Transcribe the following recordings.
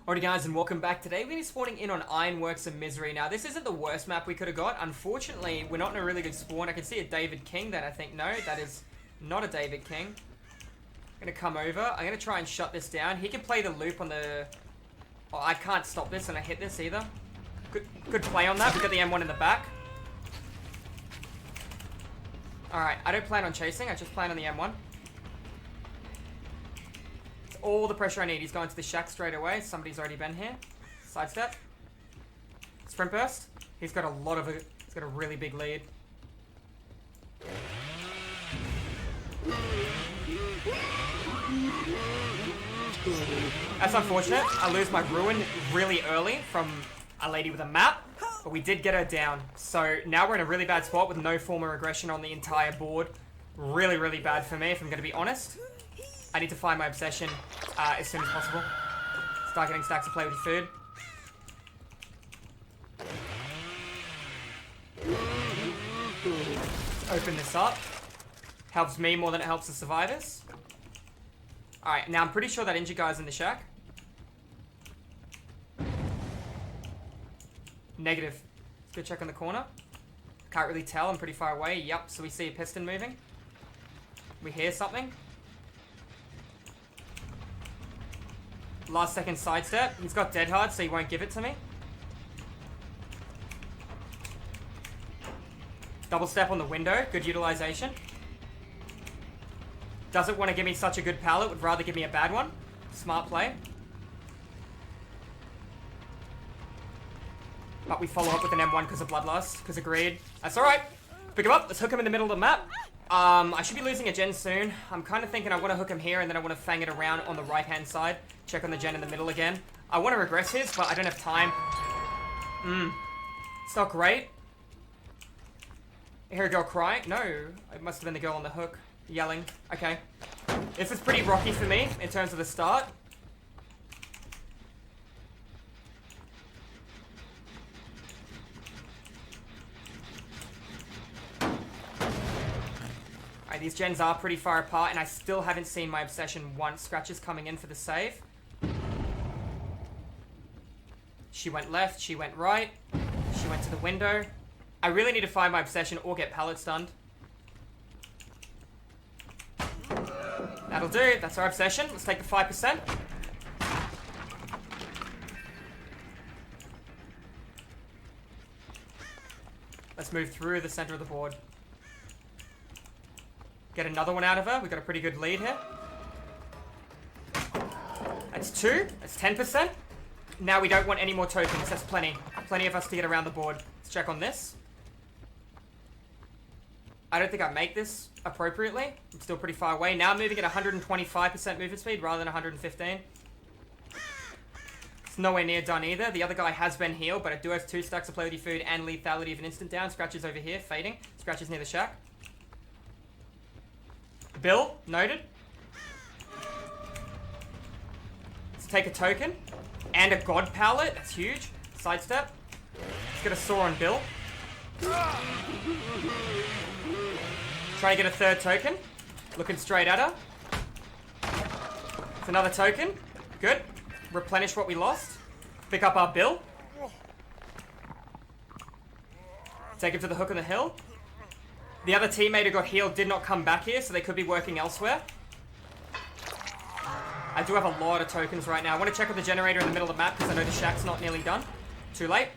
Alrighty guys, and welcome back. Today we're going to be spawning in on Ironworks of Misery. Now this isn't the worst map we could have got. Unfortunately, we're not in a really good spawn. I can see a David King that I think, no, that is not a David King. I'm going to come over. I'm going to try and shut this down. He can play the loop on the... Oh, I can't stop this and I hit this either. Good play on that. We've got the M1 in the back. Alright, I don't plan on chasing. I just plan on the M1. All the pressure I need. He's going to the shack straight away. Somebody's already been here. Sidestep. Sprint burst. He's got a lot of it. He's got a really big lead. That's unfortunate. I lose my ruin really early from a lady with a map, but we did get her down. So now we're in a really bad spot with no form of regression on the entire board. Really, really bad for me, if I'm going to be honest. I need to find my obsession as soon as possible. Start getting stacks to play with food. Open this up. Helps me more than it helps the survivors. Alright, now I'm pretty sure that injured guy's in the shack. Negative. Let's go check on the corner. Can't really tell, I'm pretty far away. Yup, so we see a piston moving. We hear something. Last second sidestep. He's got dead hard, so he won't give it to me. Double step on the window. Good utilization. Doesn't want to give me such a good pallet. Would rather give me a bad one. Smart play. But we follow up with an M1 because of Bloodlust. Because of Greed. That's alright. Pick him up. Let's hook him in the middle of the map. I should be losing a gen soon. I'm kind of thinking I want to hook him here and then I want to fang it around on the right-hand side. Check on the gen in the middle again. I want to regress his, but I don't have time. It's not great. I hear a girl crying. No, it must have been the girl on the hook. Yelling. Okay. This is pretty rocky for me in terms of the start. Alright, these gens are pretty far apart, and I still haven't seen my obsession once. Scratches coming in for the save. She went left, she went right. She went to the window. I really need to find my obsession or get pallet stunned. That'll do. That's our obsession. Let's take the 5%. Let's move through the center of the board. Get another one out of her. We've got a pretty good lead here. That's 2. That's 10%. Now we don't want any more tokens. That's plenty. Plenty of us to get around the board. Let's check on this. I don't think I make this appropriately. I'm still pretty far away. Now I'm moving at 125% movement speed rather than 115. It's nowhere near done either. The other guy has been healed, but I do have 2 stacks of play with your food and lethality of an instant down. Scratches over here, fading. Scratches near the shack. Bill, noted. Let's take a token. And a god pallet. That's huge. Sidestep. Let's get a saw on Bill. Trying to get a 3rd token. Looking straight at her. It's another token. Good. Replenish what we lost. Pick up our Bill. Take him to the hook on the hill. The other teammate who got healed did not come back here, so they could be working elsewhere. I do have a lot of tokens right now. I want to check with the generator in the middle of the map because I know the shack's not nearly done. Too late.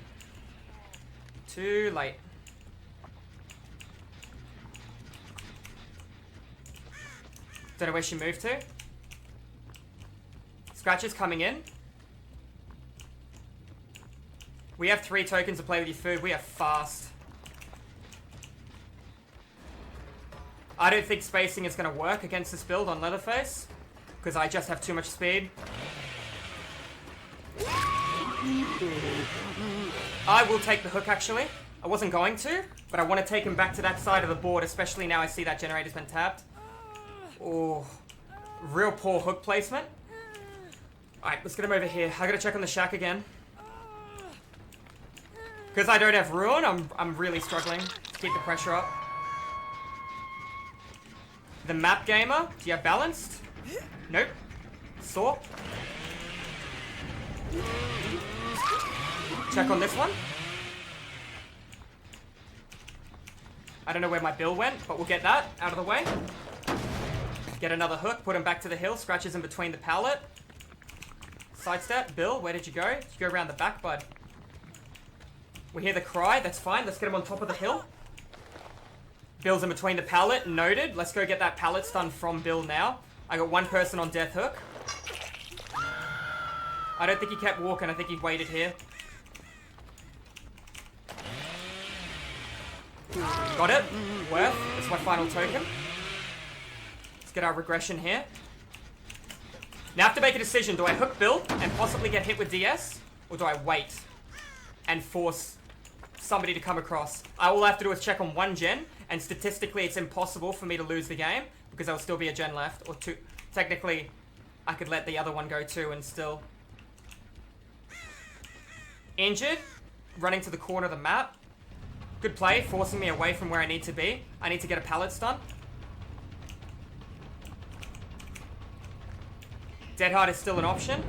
Too late. Don't know where she moved to. Scratches coming in. We have 3 tokens to play with your food. We are fast. I don't think spacing is going to work against this build on Leatherface. Because I just have too much speed. I will take the hook actually. I wasn't going to, but I want to take him back to that side of the board, especially now I see that generator's been tapped. Oh, real poor hook placement. Alright, let's get him over here. I gotta check on the shack again. Because I don't have ruin, I'm really struggling to keep the pressure up. The map gamer, do you have balanced? Nope. Saw. Check on this one. I don't know where my bill went, but we'll get that out of the way. Get another hook, put him back to the hill, scratches in between the pallet. Sidestep. Bill, where did you go? Did you go around the back, bud? We hear the cry, that's fine. Let's get him on top of the hill. Bill's in between the pallet, noted. Let's go get that pallet stun from Bill now. I got one person on death hook. I don't think he kept walking, I think he waited here. Got it. Worth. That's my final token. Let's get our regression here. Now I have to make a decision. Do I hook Bill and possibly get hit with DS? Or do I wait and force somebody to come across? All I have to do is check on one gen, and statistically it's impossible for me to lose the game because there'll still be a gen left, or two. Technically, I could let the other one go too and still. Injured. Running to the corner of the map. Good play, forcing me away from where I need to be. I need to get a pallet stun. Dead Hard is still an option.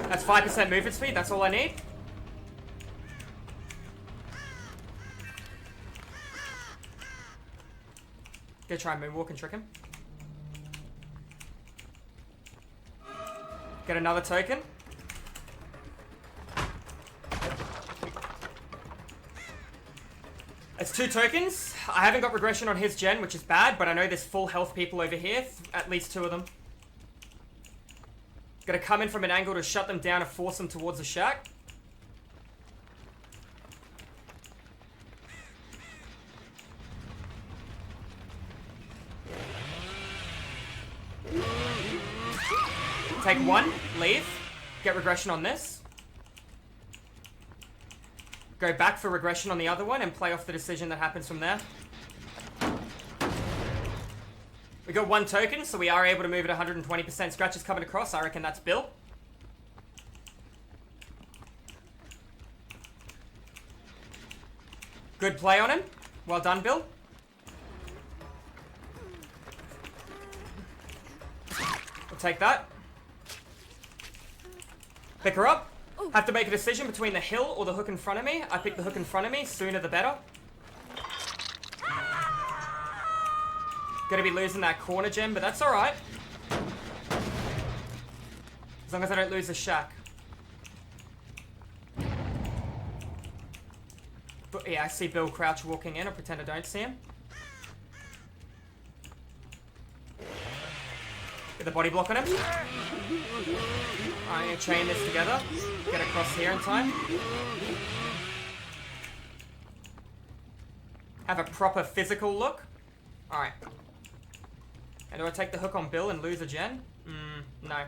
That's 5% movement speed, that's all I need. Gonna try and moonwalk and trick him. Get another token. It's 2 tokens. I haven't got regression on his gen, which is bad, but I know there's full health people over here. At least 2 of them. Gonna come in from an angle to shut them down and force them towards the shack. Take 1, leave. Get regression on this. Go back for regression on the other one and play off the decision that happens from there. We got 1 token, so we are able to move at 120%. Scratches coming across. I reckon that's Bill. Good play on him. Well done, Bill. We'll take that. Pick her up. Have to make a decision between the hill or the hook in front of me. I pick the hook in front of me. Sooner the better. Gonna be losing that corner gem, but that's alright. As long as I don't lose the shack. But yeah, I see Bill crouch walking in. I'll pretend I don't see him. Get the body block on him. I'm gonna chain this together. Get across here in time. Have a proper physical look. Alright. And do I take the hook on Bill and lose a gen? No.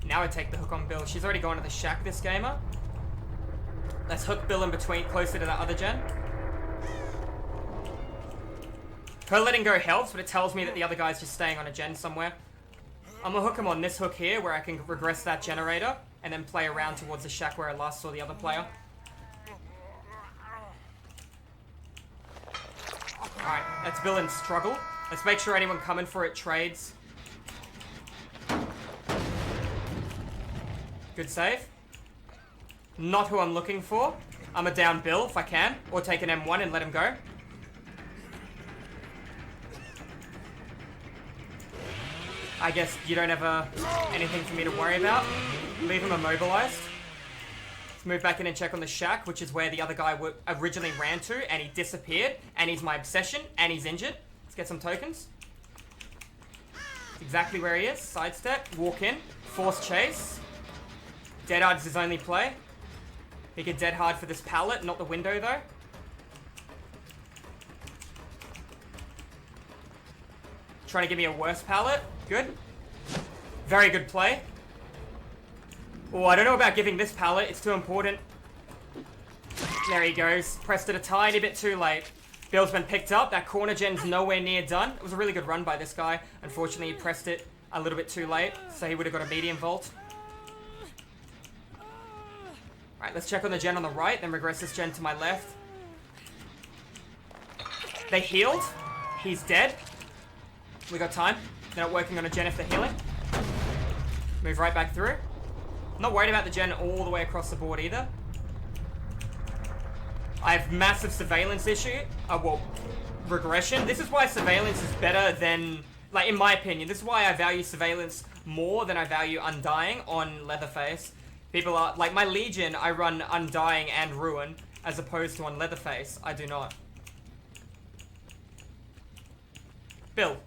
Now I take the hook on Bill. She's already gone to the shack, this gamer. Let's hook Bill in between, closer to that other gen. Her letting go helps, but it tells me that the other guy's just staying on a gen somewhere. I'm gonna hook him on this hook here, where I can regress that generator, and then play around towards the shack where I last saw the other player. Alright, that's Bill in struggle. Let's make sure anyone coming for it trades. Good save. Not who I'm looking for. I'm a down Bill if I can, or take an M1 and let him go. I guess you don't have anything for me to worry about. Leave him immobilized. Let's move back in and check on the shack, which is where the other guy originally ran to, and he disappeared, and he's my obsession, and he's injured. Let's get some tokens. That's exactly where he is. Sidestep, walk in, force chase. Dead Hard's his only play. He get dead hard for this pallet, not the window though. Trying to give me a worse pallet. Good. Very good play. Oh, I don't know about giving this pallet. It's too important. There he goes. Pressed it a tiny bit too late. Bill's been picked up. That corner gen's nowhere near done. It was a really good run by this guy. Unfortunately, he pressed it a little bit too late, so he would have got a medium vault. Alright, let's check on the gen on the right, then regress this gen to my left. They healed. He's dead. We got time. They're not working on a gen if they're healing. Move right back through. Not worried about the gen all the way across the board either. I have massive surveillance issue. Well, regression. This is why surveillance is better than, like, in my opinion, this is why I value surveillance more than I value Undying on Leatherface. People are, like, my Legion, I run Undying and Ruin, as opposed to on Leatherface, I do not. Bill.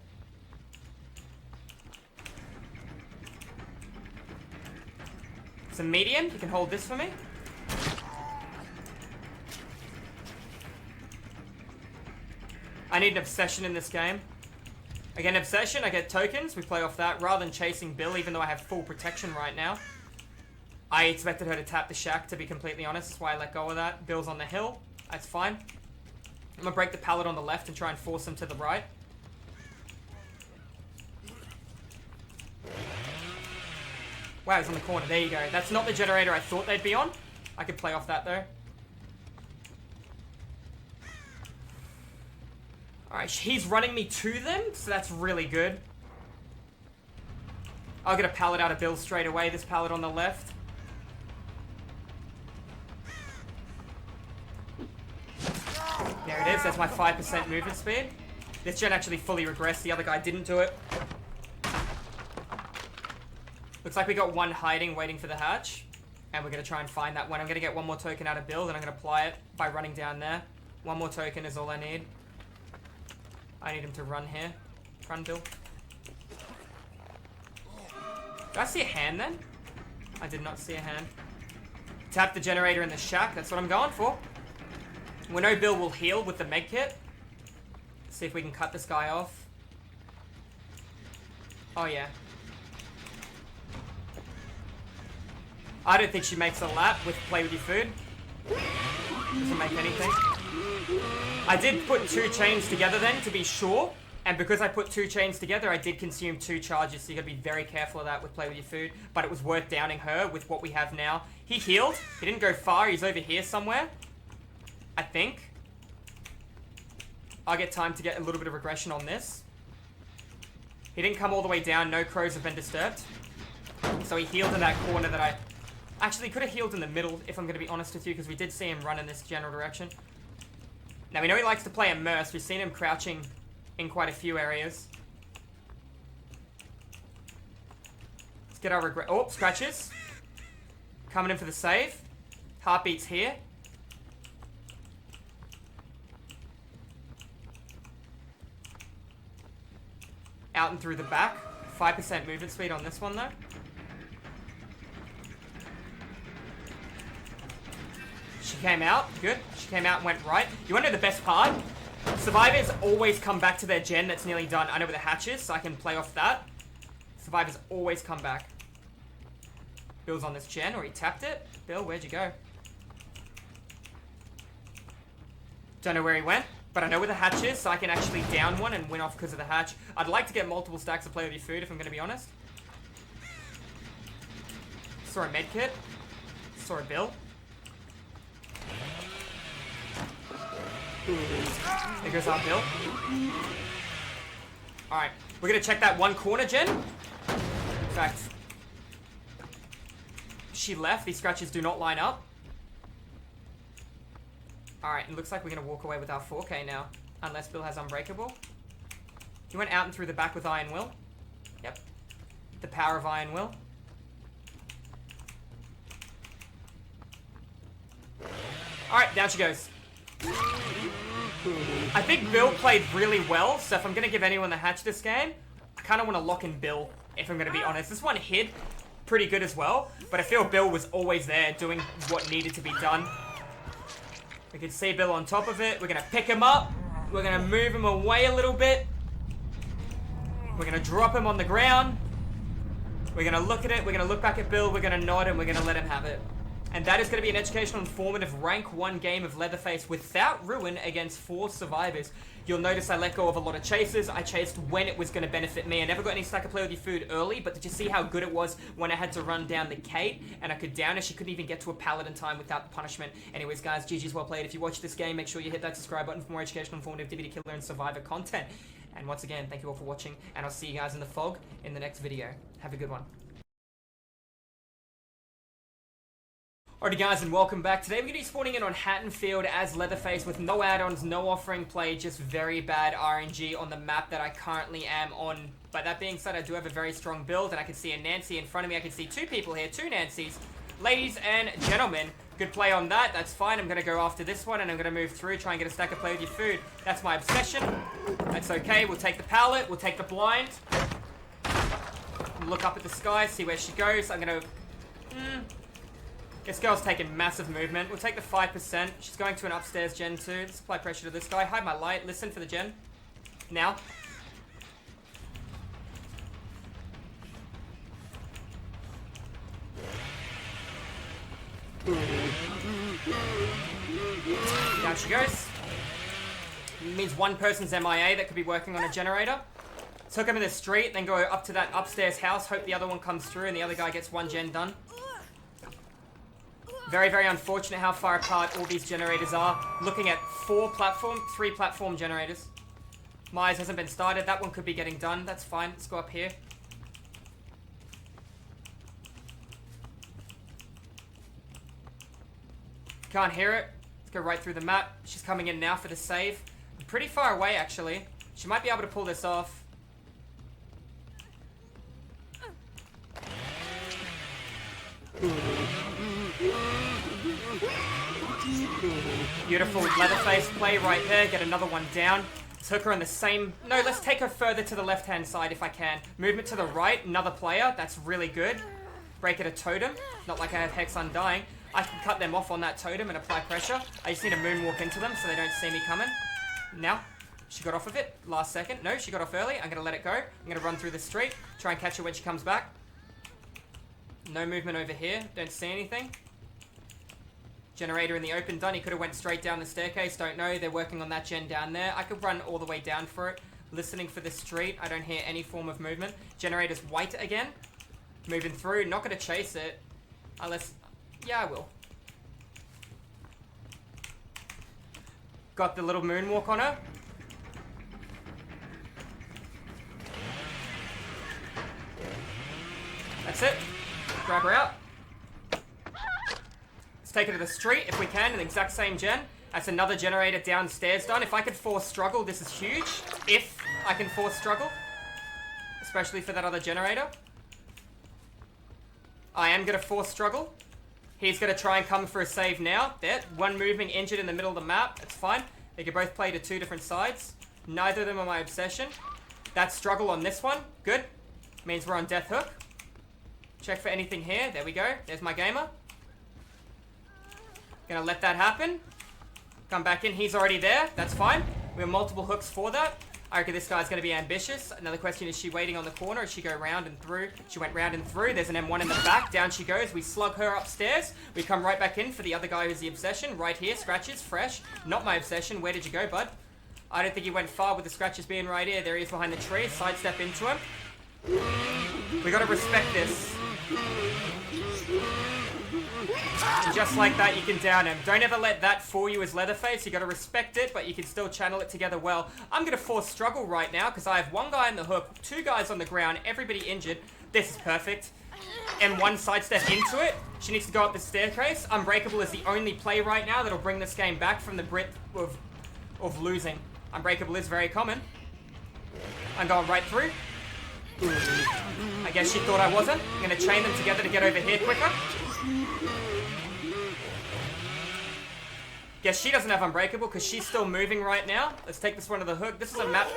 It's a medium, you can hold this for me. I need an obsession in this game. I get an obsession, I get tokens, we play off that, rather than chasing Bill, even though I have full protection right now. I expected her to tap the shack, to be completely honest, that's why I let go of that. Bill's on the hill, that's fine. I'm gonna break the pallet on the left and try and force him to the right. Wow, he's on the corner, there you go. That's not the generator I thought they'd be on. I could play off that though. Alright, he's running me to them, so that's really good. I'll get a pallet out of Bill straight away, this pallet on the left. There it is, that's my 5% movement speed. This gen actually fully regressed, the other guy didn't do it. Looks like we got one hiding, waiting for the hatch. And we're going to try and find that one. I'm going to get one more token out of Bill, then I'm going to apply it by running down there. One more token is all I need. I need him to run here. Run, Bill. Did I see a hand then? I did not see a hand. Tap the generator in the shack. That's what I'm going for. We know Bill will heal with the med kit. See if we can cut this guy off. Oh, yeah. I don't think she makes a lap with play with your food. Doesn't make anything. I did put 2 chains together then, to be sure. And because I put 2 chains together, I did consume 2 charges, so you gotta be very careful of that with play with your food. But it was worth downing her with what we have now. He healed. He didn't go far. He's over here somewhere. I think. I'll get time to get a little bit of regression on this. He didn't come all the way down. No crows have been disturbed. So he healed in that corner that I... Actually, could have healed in the middle, if I'm going to be honest with you, because we did see him run in this general direction. Now, we know he likes to play immerse. We've seen him crouching in quite a few areas. Let's get our regret... Oh, scratches. Coming in for the save. Heartbeat's here. Out and through the back. 5% movement speed on this one, though. She came out. Good. She came out and went right. You want to know the best part? Survivors always come back to their gen that's nearly done. I know where the hatch is, so I can play off that. Survivors always come back. Bill's on this gen, or he tapped it. Bill, where'd you go? Don't know where he went, but I know where the hatch is, so I can actually down one and win off because of the hatch. I'd like to get multiple stacks of play with your food, if I'm going to be honest. Saw a medkit. Saw a Bill. There goes our Bill. Alright, we're going to check that one corner gen. In fact, she left. These scratches do not line up. Alright, it looks like we're going to walk away with our 4K now. Unless Bill has Unbreakable. He went out and through the back with Iron Will. Yep. The power of Iron Will. Alright, down she goes. I think Bill played really well, so if I'm going to give anyone the hatch this game, I kind of want to lock in Bill, if I'm going to be honest. This one hit pretty good as well, but I feel Bill was always there doing what needed to be done. We can see Bill on top of it. We're going to pick him up. We're going to move him away a little bit. We're going to drop him on the ground. We're going to look at it. We're going to look back at Bill. We're going to nod and we're going to let him have it. And that is going to be an educational, informative, rank 1 game of Leatherface without ruin against 4 survivors. You'll notice I let go of a lot of chases. I chased when it was going to benefit me. I never got any stack of play with your food early, but did you see how good it was when I had to run down the Kate and I could down her? She couldn't even get to a pallet in time without the punishment. Anyways, guys, GG's well played. If you watch this game, make sure you hit that subscribe button for more educational, informative, DVD killer, and survivor content. And once again, thank you all for watching, and I'll see you guys in the fog in the next video. Have a good one. Alrighty guys, and welcome back. Today we're going to be spawning in on Hatton Field as Leatherface with no add-ons, no offering play, just very bad RNG on the map that I currently am on. But that being said, I do have a very strong build, and I can see a Nancy in front of me. I can see 2 people here, 2 Nancys. Ladies and gentlemen, good play on that. That's fine. I'm going to go after this one, and I'm going to move through, try and get a stack of play with your food. That's my obsession. That's okay. We'll take the pallet. We'll take the blind. Look up at the sky, see where she goes. I'm going to... This girl's taking massive movement. We'll take the 5%. She's going to an upstairs gen too. Let's apply pressure to this guy. Hide my light. Listen for the gen. Now. Down she goes. It means one person's MIA that could be working on a generator. Took him in the street, then go up to that upstairs house. Hope the other one comes through and the other guy gets 1 gen done. Very, very unfortunate how far apart all these generators are. Looking at 3 platform generators. Myers hasn't been started. That one could be getting done. That's fine. Let's go up here. Can't hear it. Let's go right through the map. She's coming in now for the save. Pretty far away, actually. She might be able to pull this off. Beautiful Leatherface play right there. Get another one down. Let's hook her on the same... No, let's take her further to the left-hand side if I can. Movement to the right. Another player. That's really good. Break it a totem. Not like I have Hex Undying. I can cut them off on that totem and apply pressure. I just need to moonwalk into them so they don't see me coming. Now, she got off of it. Last second. No, she got off early. I'm going to let it go. I'm going to run through the street. Try and catch her when she comes back. No movement over here. Don't see anything. Generator in the open done. He could have went straight down the staircase. Don't know. They're working on that gen down there. I could run all the way down for it. Listening for the street. I don't hear any form of movement. Generator's white again. Moving through. Not going to chase it. Unless... Yeah, I will. Got the little moonwalk on her. That's it. Grab her out. Let's take her to the street if we can in the exact same gen. That's another generator downstairs done. If I could force struggle, this is huge. If I can force struggle. Especially for that other generator. I am going to force struggle. He's going to try and come for a save now. There, one moving injured in the middle of the map. It's fine. They can both play to 2 different sides. Neither of them are my obsession. That struggle on this one. Good. Means we're on death hook. Check for anything here. There we go. There's my gamer. Gonna let that happen. Come back in. He's already there. That's fine. We have multiple hooks for that. I reckon this guy's gonna be ambitious. Another question, is she waiting on the corner? Or does she go round and through? She went round and through. There's an M1 in the back. Down she goes. We slug her upstairs. We come right back in for the other guy who's the obsession. Right here. Scratches. Fresh. Not my obsession. Where did you go, bud? I don't think he went far with the scratches being right here. There he is behind the tree. Sidestep into him. We gotta respect this. And just like that, you can down him. Don't ever let that fool you as Leatherface. You gotta respect it, but you can still channel it together well. I'm gonna force struggle right now, because I have 1 guy in the hook, 2 guys on the ground, everybody injured. This is perfect. M1 sidestep into it. She needs to go up the staircase. Unbreakable is the only play right now that'll bring this game back from the Brit of losing. Unbreakable is very common. I'm going right through. I guess she thought I wasn't. I'm going to chain them together to get over here quicker. Guess she doesn't have Unbreakable because she's still moving right now. Let's take this one to the hook. This is a map.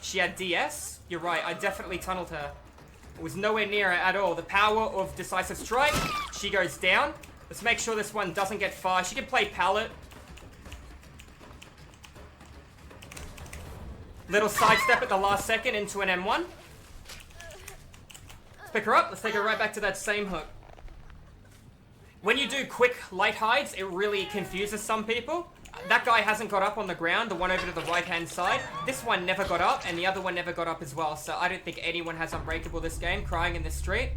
She had DS. You're right. I definitely tunneled her. It was nowhere near her at all. The power of Decisive Strike. She goes down. Let's make sure this one doesn't get far. She can play pallet. Little sidestep at the last second into an M1. Let's pick her up. Let's take her right back to that same hook. When you do quick light hides, it really confuses some people. That guy hasn't got up on the ground, the one over to the right-hand side. This one never got up, and the other one never got up as well. So I don't think anyone has Unbreakable this game, crying in the street.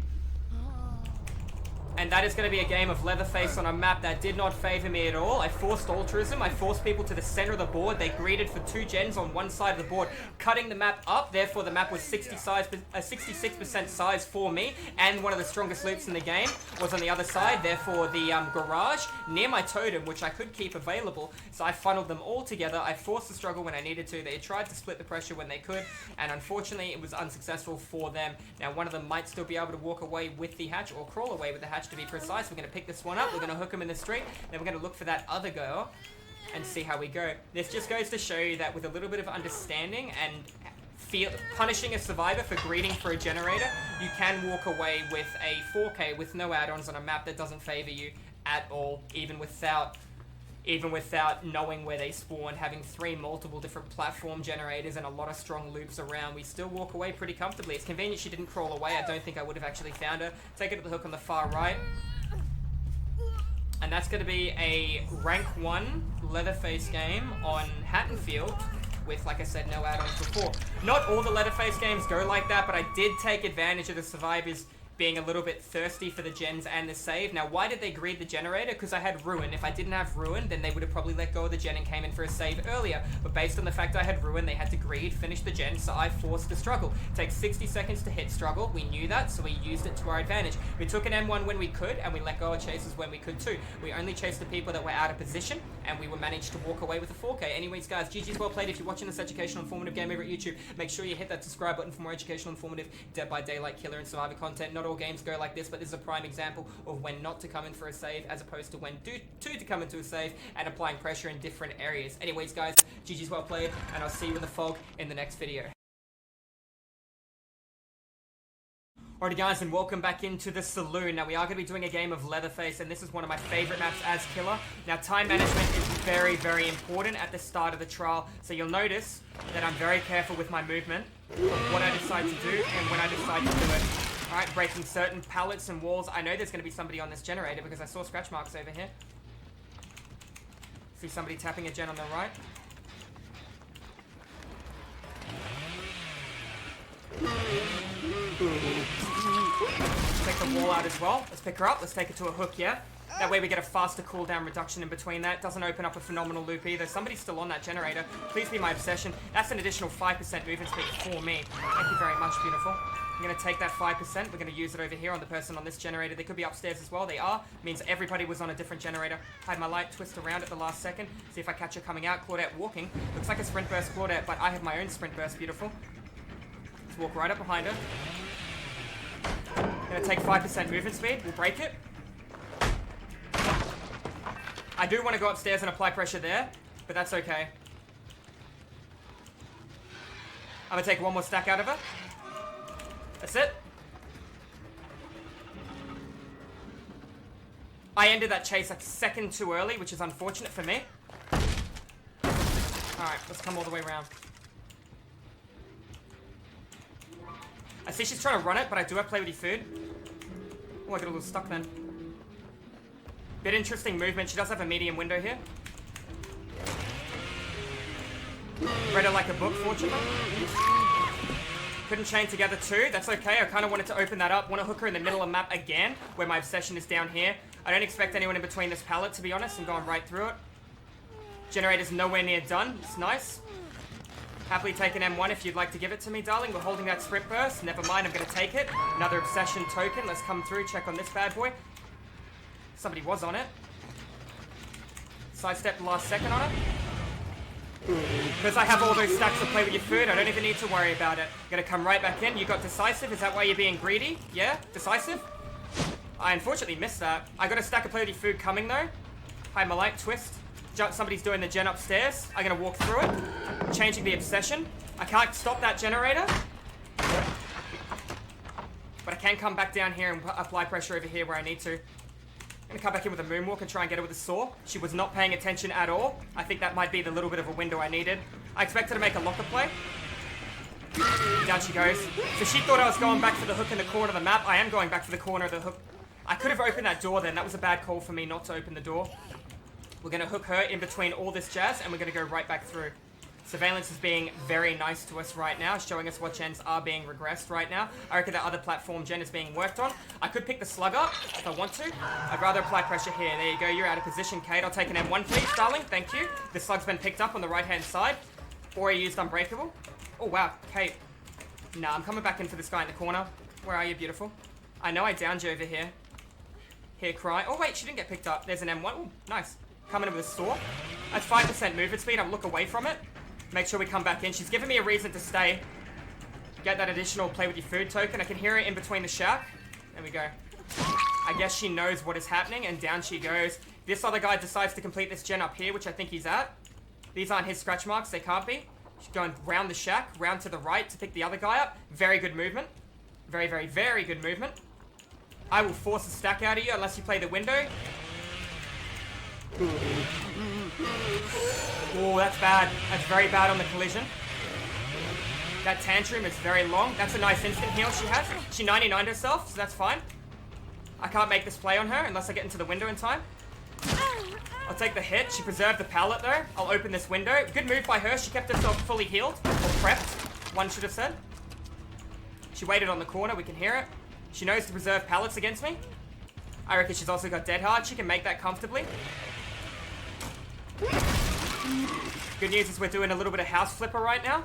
And that is going to be a game of Leatherface on a map that did not favor me at all. I forced altruism. I forced people to the center of the board. They greeted for 2 gens on one side of the board, cutting the map up. Therefore, the map was 66% size for me. And one of the strongest loops in the game was on the other side. Therefore, the garage near my totem, which I could keep available. So I funneled them all together. I forced the struggle when I needed to. They tried to split the pressure when they could. And unfortunately, it was unsuccessful for them. Now, one of them might still be able to walk away with the hatch or crawl away with the hatch. To be precise, we're going to pick this one up, we're going to hook him in the street, then we're going to look for that other girl and see how we go. This just goes to show you that with a little bit of understanding and punishing a survivor for greeting for a generator, you can walk away with a 4K with no add-ons on a map that doesn't favor you at all, even without knowing where they spawn, having 3 multiple different platform generators and a lot of strong loops around. We still walk away pretty comfortably. It's convenient she didn't crawl away. I don't think I would have actually found her. Take her to the hook on the far right. And that's going to be a rank 1 Leatherface game on Hattonfield with, like I said, no add-ons before. Not all the Leatherface games go like that, but I did take advantage of the survivors being a little bit thirsty for the gens and the save. Now, why did they greed the generator? Because I had Ruin. If I didn't have Ruin, then they would have probably let go of the gen and came in for a save earlier. But based on the fact I had Ruin, they had to greed, finish the gen, so I forced the struggle. It takes 60 seconds to hit struggle. We knew that, so we used it to our advantage. We took an M1 when we could, and we let go of chasers when we could too. We only chased the people that were out of position, and we were managed to walk away with a 4K. Anyways, guys, GG's well played. If you're watching this educational, informative game over at YouTube, make sure you hit that subscribe button for more educational, informative, Dead by Daylight killer and survivor content. Not all games go like this, but this is a prime example of when not to come in for a save as opposed to when to come into a save and applying pressure in different areas. Anyways, guys, GG's well played, and I'll see you in the fog in the next video. Alrighty guys, and welcome back into the saloon. Now we are going to be doing a game of Leatherface, and this is one of my favorite maps as killer. Now time management is very, very important at the start of the trial, so you'll notice that I'm very careful with my movement of what I decide to do and when I decide to do it. Alright, breaking certain pallets and walls. I know there's going to be somebody on this generator because I saw scratch marks over here. See somebody tapping a gen on the right. Take the wall out as well. Let's pick her up. Let's take her to a hook, yeah? That way we get a faster cooldown reduction in between that. Doesn't open up a phenomenal loop either. Somebody's still on that generator. Please be my obsession. That's an additional 5% movement speed for me. Thank you very much, beautiful. I'm going to take that 5%. We're going to use it over here on the person on this generator. They could be upstairs as well. They are. Means everybody was on a different generator. Hide my light, twist around at the last second. See if I catch her coming out. Claudette walking. Looks like a sprint burst Claudette, but I have my own sprint burst, beautiful. Let's walk right up behind her. Going to take 5% movement speed. We'll break it. I do want to go upstairs and apply pressure there, but that's okay. I'm going to take one more stack out of her. That's it. I ended that chase a second too early, which is unfortunate for me. Alright, let's come all the way around. I see she's trying to run it, but I do have play with your food. Oh, I got a little stuck then. Bit interesting movement. She does have a medium window here. Read her like a book, fortunately. Couldn't chain together too. That's okay. I kind of wanted to open that up. Want to hook her in the middle of the map again, where my obsession is down here. I don't expect anyone in between this pallet, to be honest. I'm going right through it. Generator's nowhere near done. It's nice. Happily take an M1 if you'd like to give it to me, darling. We're holding that sprint burst. Never mind, I'm going to take it. Another obsession token. Let's come through, check on this bad boy. Somebody was on it. Sidestep the last second on it. Because I have all those stacks to play with your food, I don't even need to worry about it. I'm going to come right back in. You got decisive. Is that why you're being greedy? Yeah? Decisive? I unfortunately missed that. I got a stack of play with your food coming, though. Hide my light. Twist. Somebody's doing the gen upstairs. I'm going to walk through it. Changing the obsession. I can't stop that generator. But I can come back down here and apply pressure over here where I need to. I'm going to come back in with a moonwalk and try and get her with a saw. She was not paying attention at all. I think that might be the little bit of a window I needed. I expect her to make a locker play. Down she goes. So she thought I was going back for the hook in the corner of the map. I am going back for the corner of the hook. I could have opened that door then. That was a bad call for me not to open the door. We're going to hook her in between all this jazz, and we're going to go right back through. Surveillance is being very nice to us right now, showing us what gens are being regressed right now. I reckon that other platform gen is being worked on. I could pick the slug up if I want to. I'd rather apply pressure here. There you go. You're out of position, Kate. I'll take an M1, please, darling. Thank you. The slug's been picked up on the right-hand side. Or he used Unbreakable. Oh, wow. Kate. Nah, I'm coming back in for this guy in the corner. Where are you, beautiful? I know I downed you over here. Here, cry. Oh, wait. She didn't get picked up. There's an M1. Oh, nice. Coming in with a store. That's 5% movement speed. I'll look away from it. Make sure we come back in. She's giving me a reason to stay. Get that additional play with your food token. I can hear her in between the shack. There we go. I guess she knows what is happening, and down she goes. This other guy decides to complete this gen up here, which I think he's at. These aren't his scratch marks. They can't be. She's going round the shack, round to the right to pick the other guy up. Very good movement. Very, very, very good movement. I will force a stack out of you unless you play the window. Oh, that's bad. That's very bad on the collision. That tantrum is very long. That's a nice instant heal she has. She 99'd herself, so that's fine. I can't make this play on her unless I get into the window in time. I'll take the hit. She preserved the pallet, though. I'll open this window. Good move by her. She kept herself fully healed. Or prepped, one should have said. She waited on the corner. We can hear it. She knows to preserve pallets against me. I reckon she's also got Dead Hard. She can make that comfortably. Good news is we're doing a little bit of house flipper right now.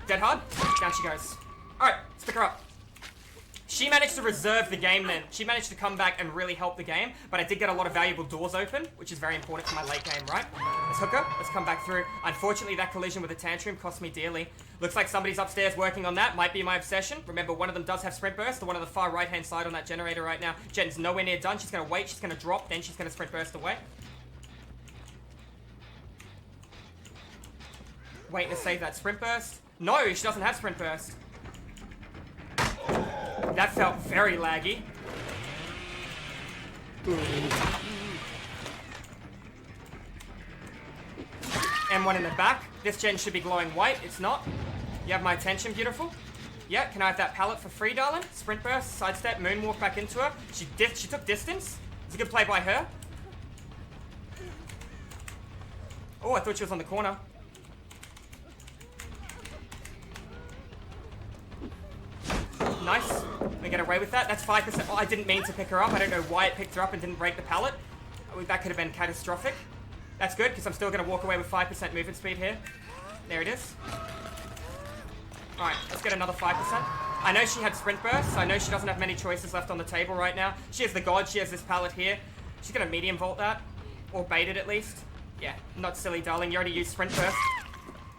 Dead Hard. Down she goes. Alright, let's pick her up. She managed to reserve the game then. She managed to come back and really help the game, but I did get a lot of valuable doors open, which is very important for my late game, right? Let's hook her. Let's come back through. Unfortunately, that collision with the tantrum cost me dearly. Looks like somebody's upstairs working on that. Might be my obsession. Remember, one of them does have sprint burst, the one on the far right-hand side on that generator right now. Jen's nowhere near done. She's going to wait. She's going to drop. Then she's going to sprint burst away. Waiting to save that sprint burst. No, she doesn't have sprint burst. That felt very laggy. M1 in the back. This gen should be glowing white. It's not. You have my attention, beautiful. Yeah, can I have that pallet for free, darling? Sprint burst, sidestep, moonwalk back into her. She took distance. It's a good play by her. Oh, I thought she was on the corner. Nice. We get away with that. That's 5%. Oh, I didn't mean to pick her up. I don't know why it picked her up and didn't break the pallet. That could have been catastrophic. That's good, because I'm still going to walk away with 5% movement speed here. There it is. Alright, let's get another 5%. I know she had sprint burst, so I know she doesn't have many choices left on the table right now. She has the god. She has this pallet here. She's going to medium vault that. Or bait it, at least. Yeah, not silly, darling. You already used sprint burst.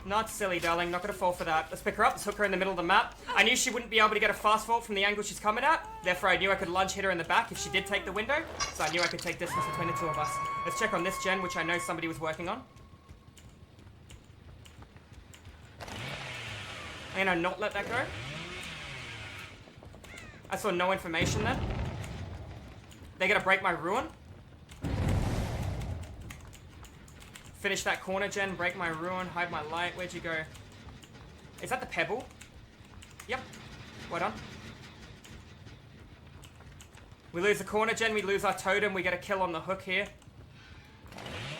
Not silly, darling. Not going to fall for that. Let's pick her up. Let's hook her in the middle of the map. I knew she wouldn't be able to get a fast vault from the angle she's coming at. Therefore, I knew I could lunge hit her in the back if she did take the window. So I knew I could take distance between the two of us. Let's check on this gen, which I know somebody was working on. I'm going to not let that go. I saw no information then. They're going to break my ruin. Finish that corner gen, break my ruin, hide my light. Where'd you go? Is that the pebble? Yep. Well done. We lose the corner gen, we lose our totem, we get a kill on the hook here.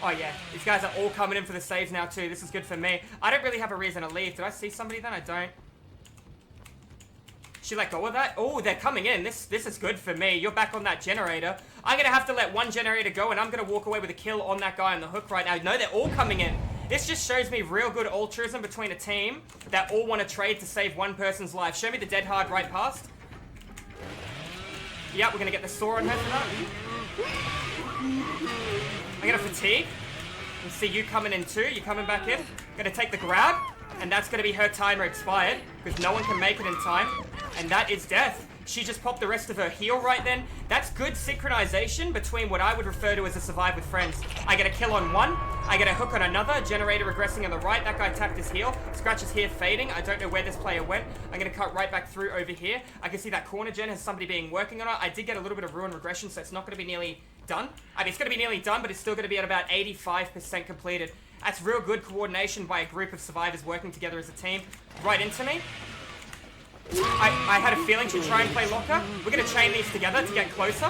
Oh yeah, these guys are all coming in for the saves now too. This is good for me. I don't really have a reason to leave. Did I see somebody then? I don't. She let go of that? Oh, they're coming in. This is good for me. You're back on that generator. I'm going to have to let one generator go, and I'm going to walk away with a kill on that guy on the hook right now. No, they're all coming in. This just shows me real good altruism between a team that all want to trade to save one person's life. Show me the dead hard right past. Yep, we're going to get the saw on her for that. I'm going to fatigue. And see you coming in too. You're coming back in. Going to take the grab. And that's going to be her timer expired, because no one can make it in time. And that is death. She just popped the rest of her heal right then. That's good synchronization between what I would refer to as a survive with friends. I get a kill on one. I get a hook on another. Generator regressing on the right. That guy tapped his heal. Scratches here fading. I don't know where this player went. I'm going to cut right back through over here. I can see that corner gen has somebody being working on it. I did get a little bit of ruin regression, so it's not going to be nearly done. I mean, it's going to be nearly done, but it's still going to be at about 85% completed. That's real good coordination by a group of survivors working together as a team. Right into me. I had a feeling she'd try and play locker. We're going to chain these together to get closer.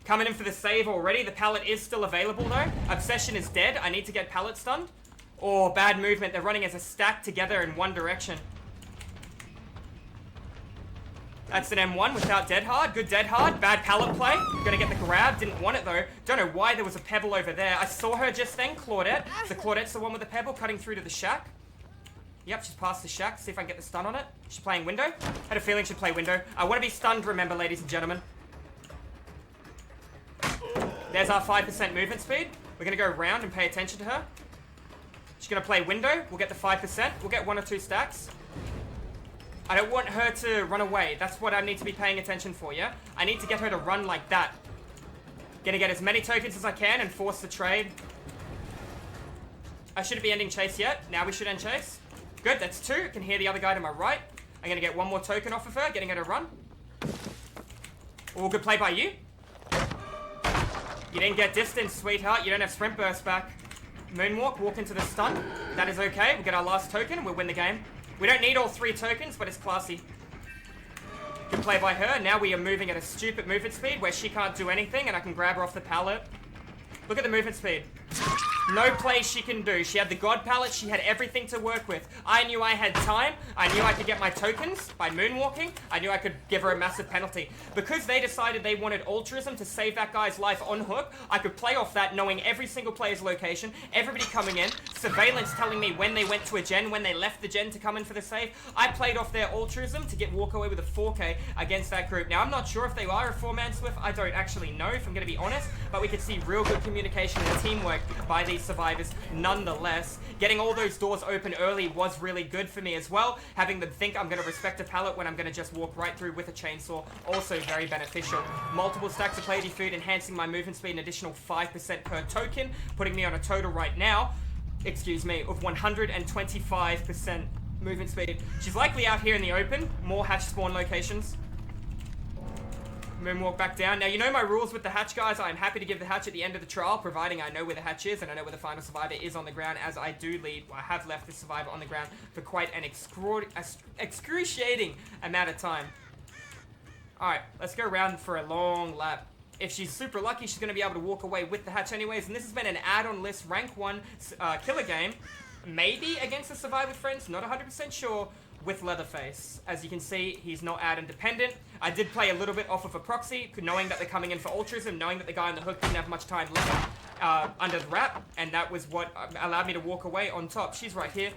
Coming in for the save already. The pallet is still available though. Obsession is dead. I need to get pallet stunned. Or bad movement. They're running as a stack together in one direction. That's an M1 without dead hard. Good dead hard. Bad pallet play. Gonna get the grab. Didn't want it though. Don't know why there was a pebble over there. I saw her just then. Claudette. So Claudette's the one with the pebble cutting through to the shack. Yep, she's past the shack. See if I can get the stun on it. She's playing window. Had a feeling she'd play window. I want to be stunned, remember, ladies and gentlemen. There's our 5% movement speed. We're gonna go around and pay attention to her. She's gonna play window. We'll get the 5%. We'll get 1 or 2 stacks. I don't want her to run away. That's what I need to be paying attention for, yeah? I need to get her to run like that. Gonna get as many tokens as I can and force the trade. I shouldn't be ending chase yet. Now we should end chase. Good, that's 2. I can hear the other guy to my right. I'm gonna get 1 more token off of her, getting her to run. Oh, good play by you. You didn't get distance, sweetheart. You don't have sprint burst back. Moonwalk, walk into the stun. That is okay. We'll get our last token and we'll win the game. We don't need all 3 tokens, but it's classy. Good play by her. Now we are moving at a stupid movement speed where she can't do anything and I can grab her off the pallet. Look at the movement speed. No play she can do. She had the god pallet. She had everything to work with. I knew I had time. I knew I could get my tokens by moonwalking. I knew I could give her a massive penalty. Because they decided they wanted altruism to save that guy's life on hook, I could play off that knowing every single player's location, everybody coming in, surveillance telling me when they went to a gen, when they left the gen to come in for the save. I played off their altruism to get walk away with a 4K against that group. Now, I'm not sure if they are a 4-man Swift. I don't actually know, if I'm going to be honest, but we could see real good communication and teamwork by these survivors nonetheless. Getting all those doors open early was really good for me as well. Having them think I'm going to respect a pallet when I'm going to just walk right through with a chainsaw, also very beneficial. Multiple stacks of Lady Food, enhancing my movement speed an additional 5% per token, putting me on a total right now, excuse me, of 125% movement speed. She's likely out here in the open, more hatch spawn locations. Moonwalk back down. Now, you know my rules with the hatch, guys. I'm happy to give the hatch at the end of the trial, providing I know where the hatch is and I know where the final survivor is on the ground, as I do lead. I have left the survivor on the ground for quite an excruciating amount of time. Alright, let's go around for a long lap. If she's super lucky, she's going to be able to walk away with the hatch anyways, and this has been an add-on list rank 1 killer game. Maybe against the survivor friends, not 100% sure. With Leatherface. As you can see, he's not ad independent. I did play a little bit off of a proxy, knowing that they're coming in for altruism, knowing that the guy on the hook didn't have much time left under the wrap, and that was what allowed me to walk away on top. She's right here.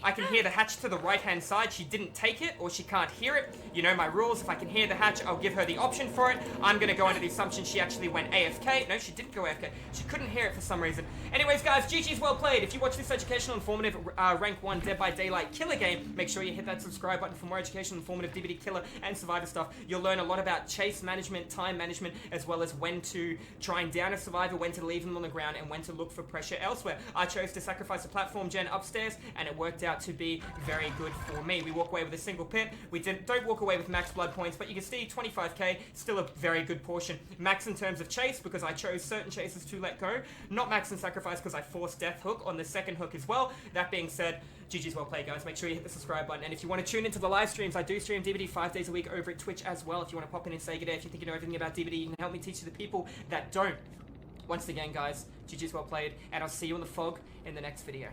I can hear the hatch to the right-hand side. She didn't take it, or she can't hear it. You know my rules. If I can hear the hatch, I'll give her the option for it. I'm going to go under the assumption she actually went AFK. No, she didn't go AFK. She couldn't hear it for some reason. Anyways, guys, GG's well played. If you watch this educational, informative, rank 1 Dead by Daylight killer game, make sure you hit that subscribe button for more educational, informative DBD killer and survivor stuff. You'll learn a lot about chase management, time management, as well as when to try and down a survivor, when to leave them on the ground, and when to look for pressure elsewhere. I chose to sacrifice a platform gen upstairs, and it worked out to be very good for me. We walk away with a single pit. We don't walk away with max blood points, but you can see 25k, still a very good portion. Max in terms of chase, because I chose certain chases to let go. Not max in sacrifice, because I forced death hook on the second hook as well. That being said, GG's well played, guys. Make sure you hit the subscribe button. And if you want to tune into the live streams, I do stream DBD 5 days a week over at Twitch as well. If you want to pop in and say good day, if you think you know everything about DBD, you can help me teach the people that don't. Once again, guys, GG's well played, and I'll see you in the fog in the next video.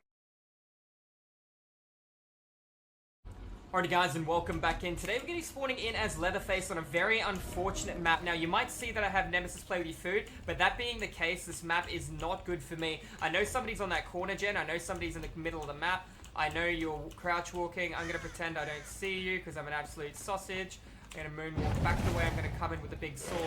Alrighty guys, and welcome back in. Today we're going to be spawning in as Leatherface on a very unfortunate map. Now you might see that I have Nemesis play with your food, but that being the case, this map is not good for me. I know somebody's on that corner gen, I know somebody's in the middle of the map, I know you're crouch walking. I'm going to pretend I don't see you because I'm an absolute sausage. I'm going to moonwalk back the way. I'm going to come in with a big sword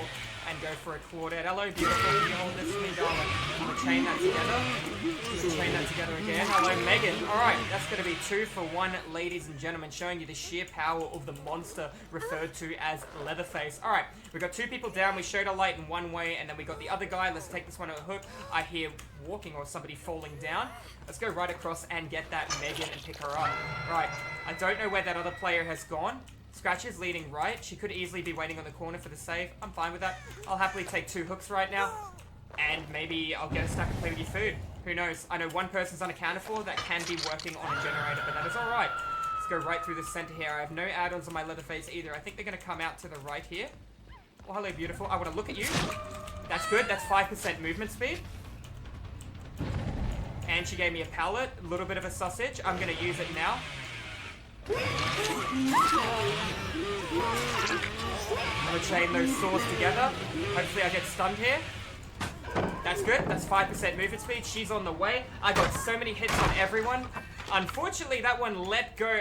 and go for a Claudette. Hello, beautiful. Can you hold this for me, darling? I'm going to chain that together. I'm going to chain that together again. Hello, Megan. Alright, that's going to be 2 for 1, ladies and gentlemen, showing you the sheer power of the monster referred to as Leatherface. Alright, we got 2 people down. We showed a light in one way, and then we got the other guy. Let's take this one on a hook. I hear walking or somebody falling down. Let's go right across and get that Megan and pick her up. Right, I don't know where that other player has gone. Scratch is leading right. She could easily be waiting on the corner for the save. I'm fine with that. I'll happily take 2 hooks right now. And maybe I'll get a stack and play with your food. Who knows? I know one person's unaccounted for that can be working on a generator, but that is alright. Let's go right through the center here. I have no add-ons on my Leatherface either. I think they're going to come out to the right here. Oh, hello, beautiful. I want to look at you. That's good. That's 5% movement speed. And she gave me a pallet. A little bit of a sausage. I'm going to use it now. I'm going to chain those saws together. Hopefully I get stunned here. That's good. That's 5% movement speed. She's on the way. I got so many hits on everyone. Unfortunately, that one let go.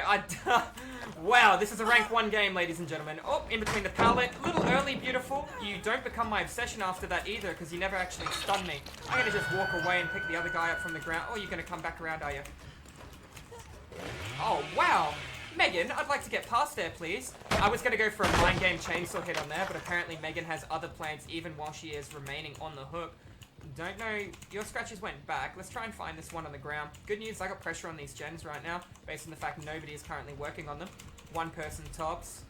Wow, this is a rank 1 game, ladies and gentlemen. Oh, in between the pallet. A little early, beautiful. You don't become my obsession after that either, because you never actually stun me. I'm going to just walk away and pick the other guy up from the ground. Oh, you're going to come back around, are you? Oh, wow. Megan, I'd like to get past there, please. I was going to go for a mind game chainsaw hit on there, but apparently Megan has other plans even while she is remaining on the hook. Don't know. Your scratches went back. Let's try and find this one on the ground. Good news, I got pressure on these gens right now, based on the fact nobody is currently working on them. One person tops.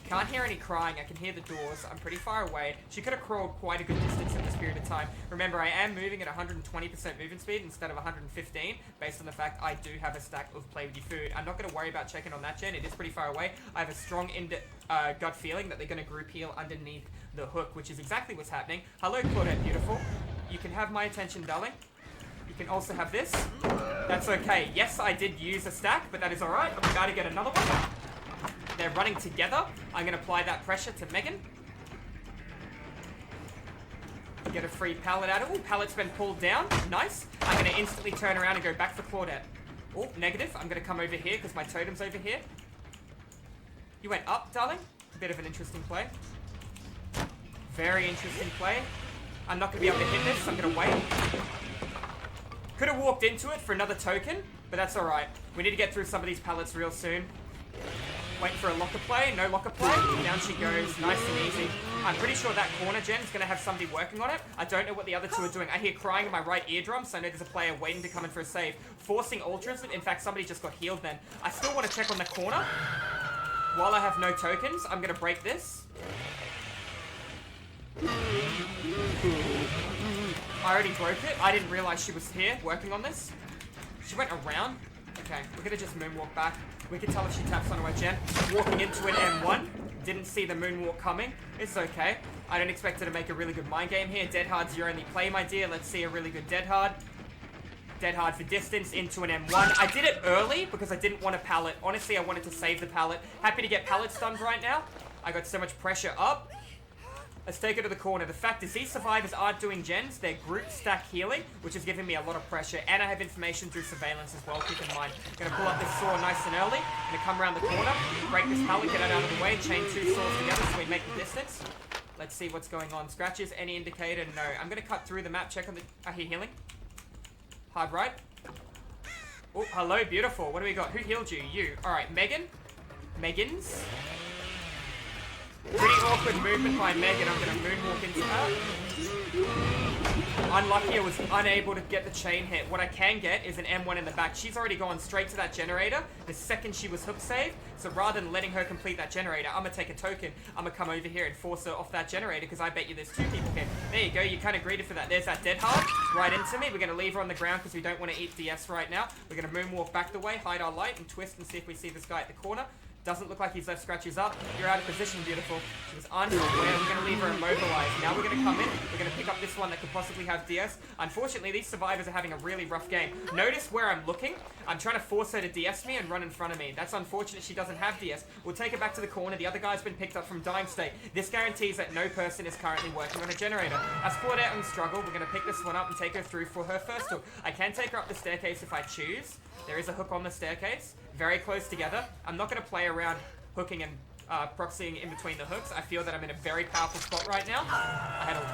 Can't hear any crying. I can hear the doors. I'm pretty far away. She could have crawled quite a good distance in this period of time. Remember, I am moving at 120% movement speed instead of 115, based on the fact I do have a stack of Play With Your Food. I'm not going to worry about checking on that gen. It is pretty far away. I have a strong gut feeling that they're going to group heal underneath the hook, which is exactly what's happening. Hello, Claudette, beautiful. You can have my attention, darling. You can also have this. That's okay. Yes, I did use a stack, but that is alright. I'm about to get another one. They're running together. I'm going to apply that pressure to Megan. Get a free pallet out of it. Ooh, pallet's been pulled down. Nice. I'm going to instantly turn around and go back for Claudette. Oh, negative. I'm going to come over here because my totem's over here. You went up, darling. A bit of an interesting play. Very interesting play. I'm not going to be able to hit this. I'm going to wait. Could have walked into it for another token, but that's alright. We need to get through some of these pallets real soon. Wait for a locker play. No locker play. Down she goes. Nice and easy. I'm pretty sure that corner gen is going to have somebody working on it. I don't know what the other two are doing. I hear crying in my right eardrum, so I know there's a player waiting to come in for a save. Forcing ultras. In fact, somebody just got healed then. I still want to check on the corner. While I have no tokens, I'm going to break this. I already broke it. I didn't realize she was here working on this. She went around. Okay, we're going to just moonwalk back. We can tell if she taps onto her gen. Walking into an M1. Didn't see the moonwalk coming. It's okay. I don't expect her to make a really good mind game here. Dead hard's your only play, my dear. Let's see a really good dead hard. Dead hard for distance into an M1. I did it early because I didn't want a pallet. Honestly, I wanted to save the pallet. Happy to get pallet stunned right now. I got so much pressure up. Let's take it to the corner. The fact is these survivors aren't doing gens. They're group stack healing, which is giving me a lot of pressure. And I have information through surveillance as well, keep in mind. Gonna pull up this saw nice and early. Gonna come around the corner, break this pallet, get it out of the way, chain two saws together so we make the distance. Let's see what's going on. Scratches, any indicator? No. I'm gonna cut through the map, check on the... I hear healing. Hard right. Oh, hello, beautiful. What do we got? Who healed you? You. Alright, Megan. Megan's. Pretty awkward movement by Megan. I'm going to moonwalk into her. Unlucky I was unable to get the chain hit. What I can get is an M1 in the back. She's already gone straight to that generator the second she was hook saved. So rather than letting her complete that generator, I'm going to take a token. I'm going to come over here and force her off that generator because I bet you there's two people here. There you go. You kind of greeted for that. There's that dead hard right into me. We're going to leave her on the ground because we don't want to eat DS right now. We're going to moonwalk back the way, hide our light, and twist and see if we see this guy at the corner. Doesn't look like he's left scratches up. You're out of position, beautiful. She was unaware. We're going to leave her immobilized. Now we're going to come in. We're going to pick up this one that could possibly have DS. Unfortunately, these survivors are having a really rough game. Notice where I'm looking. I'm trying to force her to DS me and run in front of me. That's unfortunate she doesn't have DS. We'll take her back to the corner. The other guy's been picked up from dying state. This guarantees that no person is currently working on a generator. As Claudette on struggle, we're going to pick this one up and take her through for her first hook. I can take her up the staircase if I choose. There is a hook on the staircase. Very close together. I'm not going to play around hooking and proxying in between the hooks. I feel that I'm in a very powerful spot right now. I had a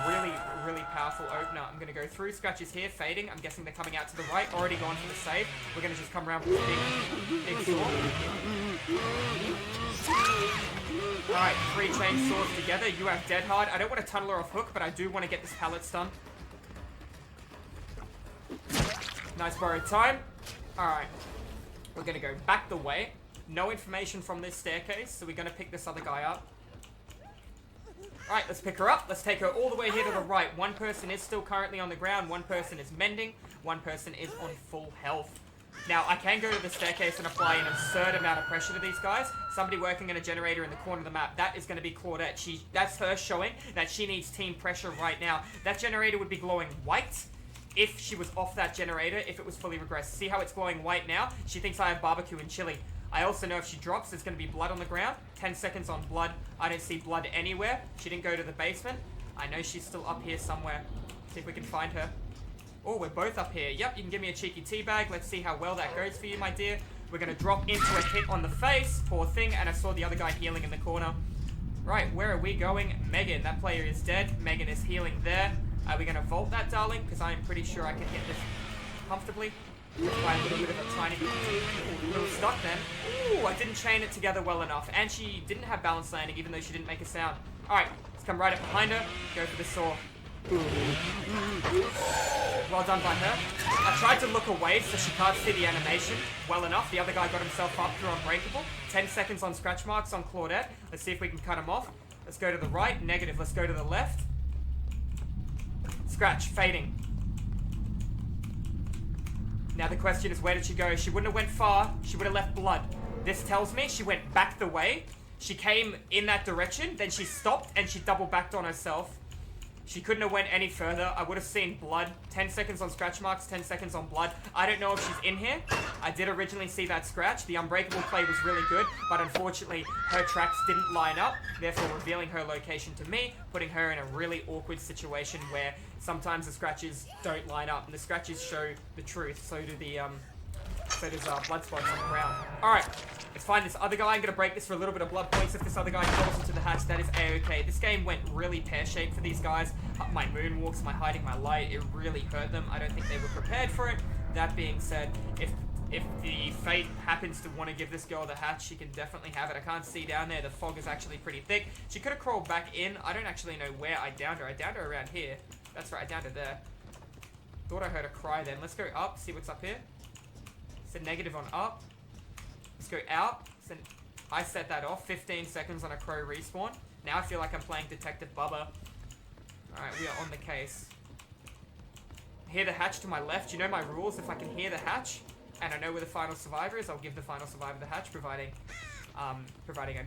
really powerful opener. I'm going to go through. Scratches here, fading. I'm guessing they're coming out to the right. Already gone for the save. We're going to just come around with a big saw. Alright, 3 chain saws together. You have dead hard. I don't want to tunnel her off hook, but I do want to get this pallet stun. Nice borrowed time. Alright. We're going to go back the way. No information from this staircase, so we're going to pick this other guy up. Alright, let's pick her up. Let's take her all the way here to the right. One person is still currently on the ground. One person is mending. One person is on full health. Now, I can go to the staircase and apply an absurd amount of pressure to these guys. Somebody working on a generator in the corner of the map. That is going to be Claudette. That's her showing that she needs team pressure right now. That generator would be glowing white if she was off that generator, if it was fully regressed. See how it's glowing white now? She thinks I have barbecue and chili. I also know if she drops, there's going to be blood on the ground. 10 seconds on blood. I don't see blood anywhere. She didn't go to the basement. I know she's still up here somewhere. See if we can find her. Oh, we're both up here. Yep, you can give me a cheeky teabag. Let's see how well that goes for you, my dear. We're going to drop into a hit on the face. Poor thing. And I saw the other guy healing in the corner. Right, where are we going? Megan. That player is dead. Megan is healing there. Are we going to vault that, darling? Because I am pretty sure I can hit this comfortably. By a little bit of a tiny bit. Ooh, a little stuck then. Ooh, I didn't chain it together well enough. And she didn't have balance landing, even though she didn't make a sound. Alright, let's come right up behind her. Go for the saw. Well done by her. I tried to look away so she can't see the animation well enough. The other guy got himself up through Unbreakable. 10 seconds on scratch marks on Claudette. Let's see if we can cut him off. Let's go to the right. Negative. Let's go to the left. Scratch. Fading. Now the question is, where did she go? She wouldn't have went far. She would have left blood. This tells me she went back the way. She came in that direction. Then she stopped and she double backed on herself. She couldn't have went any further. I would have seen blood. 10 seconds on scratch marks, 10 seconds on blood. I don't know if she's in here. I did originally see that scratch. The Unbreakable play was really good, but unfortunately, her tracks didn't line up, therefore revealing her location to me, putting her in a really awkward situation where sometimes the scratches don't line up, and the scratches show the truth. So do the, so does blood spots on the ground. Alright, let's find this other guy. I'm going to break this for a little bit of blood points. If this other guy falls into the hatch, that is A-okay. This game went really pear-shaped for these guys. My moonwalks, my hiding my light, it really hurt them. I don't think they were prepared for it. That being said, if the fate happens to want to give this girl the hatch, she can definitely have it. I can't see down there. The fog is actually pretty thick. She could have crawled back in. I don't actually know where I downed her. I downed her around here. That's right, I downed her there. Thought I heard her cry then. Let's go up, see what's up here. It's a negative on up. Let's go out. So I set that off. 15 seconds on a crow respawn. Now I feel like I'm playing Detective Bubba. Alright, we are on the case. Hear the hatch to my left. You know my rules. If I can hear the hatch, and I know where the final survivor is, I'll give the final survivor the hatch, providing I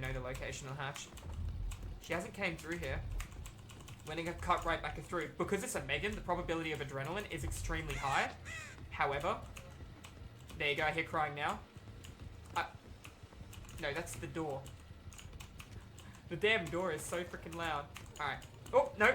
know the location of the hatch. She hasn't came through here. We're gonna cut right back through. Because it's a Megan, the probability of adrenaline is extremely high. However, there you go, I hear crying now. No, that's the door. The damn door is so freaking loud. Alright. Oh, no.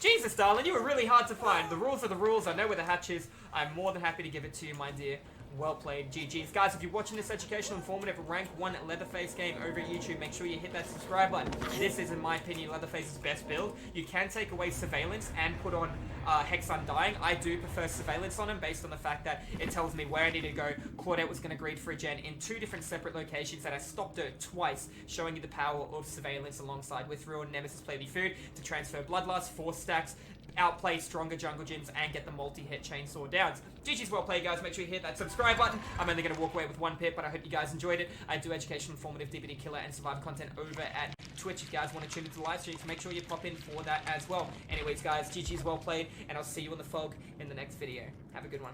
Jesus, darling, you were really hard to find. The rules are the rules. I know where the hatch is. I'm more than happy to give it to you, my dear. Well played, GG's. Guys, if you're watching this educational, informative, rank 1 Leatherface game over at YouTube, make sure you hit that subscribe button. This is, in my opinion, Leatherface's best build. You can take away Surveillance and put on Hex Undying. I do prefer Surveillance on him based on the fact that it tells me where I need to go. Claudette was going to greed for a gen in 2 different separate locations, and I stopped her twice, showing you the power of Surveillance alongside with Ruin, Nemesis, Play the Food to transfer Bloodlust, 4 stacks, outplay stronger jungle gyms, and get the multi-hit chainsaw downs. GG's well played, guys. Make sure you hit that subscribe button. I'm only going to walk away with 1 pip, but I hope you guys enjoyed it. I do educational, informative, DVD killer, and survivor content over at Twitch. If you guys want to tune into the live streams, make sure you pop in for that as well. Anyways, guys, GG's well played, and I'll see you in the fog in the next video. Have a good one.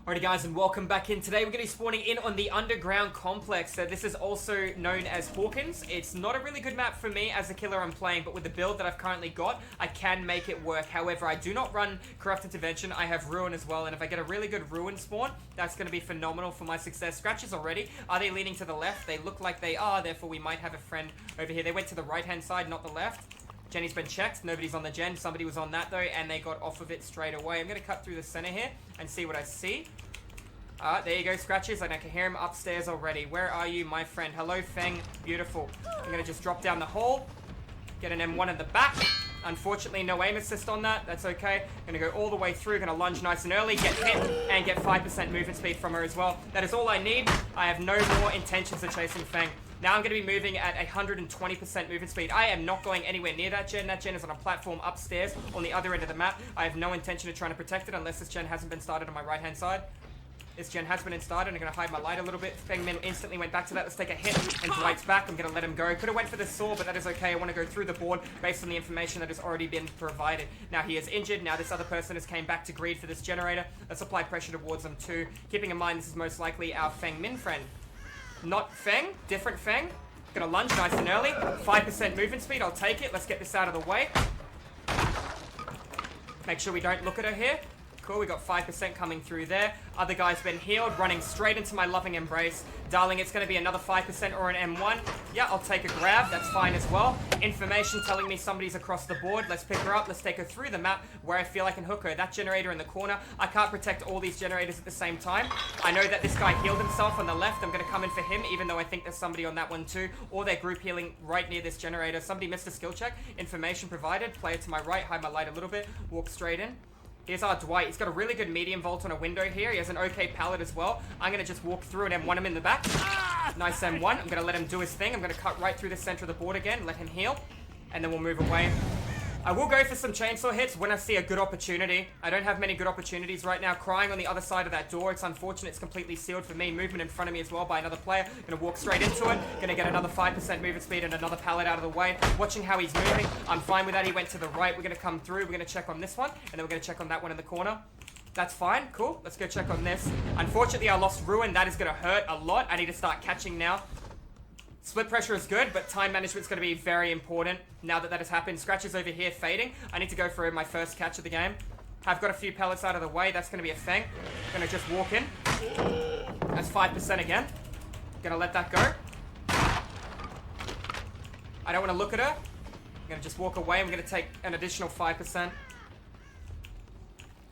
Alrighty guys, and welcome back in. Today we're going to be spawning in on the underground complex. So this is also known as Hawkins. It's not a really good map for me as a killer I'm playing, but with the build that I've currently got, I can make it work. However, I do not run Corrupt Intervention. I have Ruin as well, and if I get a really good Ruin spawn, that's going to be phenomenal for my success. Scratches already. Are they leaning to the left? They look like they are, therefore we might have a friend over here. They went to the right-hand side, not the left. Jenny's been checked. Nobody's on the gen. Somebody was on that, though, and they got off of it straight away. I'm going to cut through the center here and see what I see. There you go, Scratches. I can hear him upstairs already. Where are you, my friend? Hello, Feng. Beautiful. I'm going to just drop down the hole. Get an M1 at the back. Unfortunately, no aim assist on that. That's okay. Going to go all the way through. Going to lunge nice and early. Get hit and get 5% movement speed from her as well. That is all I need. I have no more intentions of chasing Feng. Now I'm going to be moving at 120% movement speed. I am not going anywhere near that gen. That gen is on a platform upstairs on the other end of the map. I have no intention of trying to protect it unless this gen hasn't been started on my right-hand side. This gen has been started. I'm going to hide my light a little bit. Fengmin instantly went back to that. Let's take a hit. And Dwight's back. I'm going to let him go. Could have went for the saw, but that is okay. I want to go through the board based on the information that has already been provided. Now he is injured. Now this other person has came back to greed for this generator. Let's apply pressure towards them too. Keeping in mind this is most likely our Fengmin friend. Not Feng. Different Feng. Gonna lunge nice and early. 5% movement speed. I'll take it. Let's get this out of the way. Make sure we don't look at her here. Cool, we got 5% coming through there. Other guy's been healed, running straight into my loving embrace. Darling, it's going to be another 5% or an M1. Yeah, I'll take a grab. That's fine as well. Information telling me somebody's across the board. Let's pick her up. Let's take her through the map where I feel I can hook her. That generator in the corner. I can't protect all these generators at the same time. I know that this guy healed himself on the left. I'm going to come in for him, even though I think there's somebody on that one too. Or they're group healing right near this generator. Somebody missed a skill check. Information provided. Player to my right. Hide my light a little bit. Walk straight in. Here's our Dwight. He's got a really good medium vault on a window here. He has an okay pallet as well. I'm going to just walk through and M1 him in the back. Nice M1. I'm going to let him do his thing. I'm going to cut right through the center of the board again. Let him heal. And then we'll move away. I will go for some chainsaw hits when I see a good opportunity. I don't have many good opportunities right now. Crying on the other side of that door. It's unfortunate it's completely sealed for me. Movement in front of me as well by another player. Gonna walk straight into it. Gonna get another 5% movement speed and another pallet out of the way. Watching how he's moving. I'm fine with that. He went to the right. We're gonna come through. We're gonna check on this one. And then we're gonna check on that one in the corner. That's fine. Cool. Let's go check on this. Unfortunately, I lost Ruin. That is gonna hurt a lot. I need to start catching now. Split pressure is good, but time management is going to be very important now that that has happened. Scratches over here fading. I need to go for my first catch of the game. I've got a few pellets out of the way. That's going to be a Feng. Going to just walk in. That's 5% again. Going to let that go. I don't want to look at her. I'm going to just walk away. I'm going to take an additional 5%. I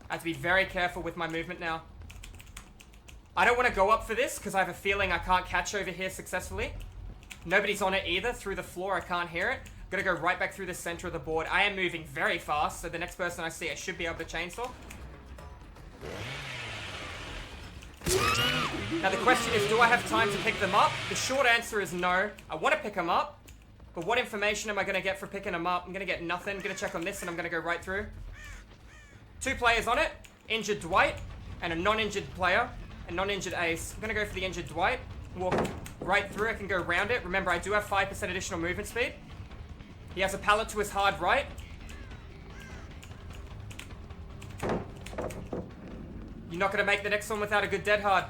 have to be very careful with my movement now. I don't want to go up for this because I have a feeling I can't catch over here successfully. Nobody's on it either. Through the floor, I can't hear it. Gonna go right back through the center of the board. I am moving very fast, so the next person I see, I should be able to chainsaw. Now the question is, do I have time to pick them up? The short answer is no. I want to pick them up, but what information am I gonna get for picking them up? I'm gonna get nothing. I'm gonna check on this, and I'm gonna go right through. 2 players on it. Injured Dwight, and a non-injured player, and non-injured Ace. I'm gonna go for the injured Dwight. Walk right through. I can go around it. Remember, I do have 5% additional movement speed. He has a pallet to his hard right. You're not going to make the next one without a good dead hard.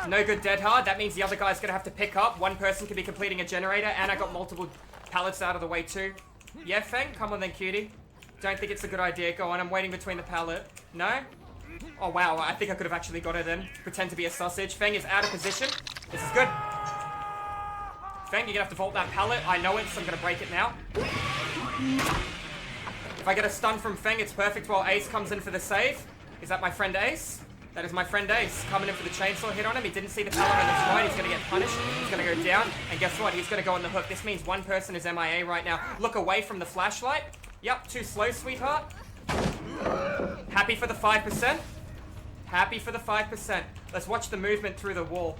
No good dead hard. That means the other guy's going to have to pick up. One person could be completing a generator, and I got multiple pallets out of the way too. Yeah, Feng? Come on then, cutie. Don't think it's a good idea. Go on. I'm waiting between the pallet. No? Oh, wow. I think I could have actually got her then. Pretend to be a sausage. Feng is out of position. This is good. Feng, you're going to have to vault that pallet. I know it, so I'm going to break it now. If I get a stun from Feng, it's perfect while Ace comes in for the save. Is that my friend Ace? That is my friend Ace. Coming in for the chainsaw hit on him. He didn't see the pallet on his right. He's going to get punished. He's going to go down. And guess what? He's going to go on the hook. This means one person is MIA right now. Look away from the flashlight. Yep, too slow, sweetheart. Happy for the 5%? Happy for the 5%. Let's watch the movement through the wall.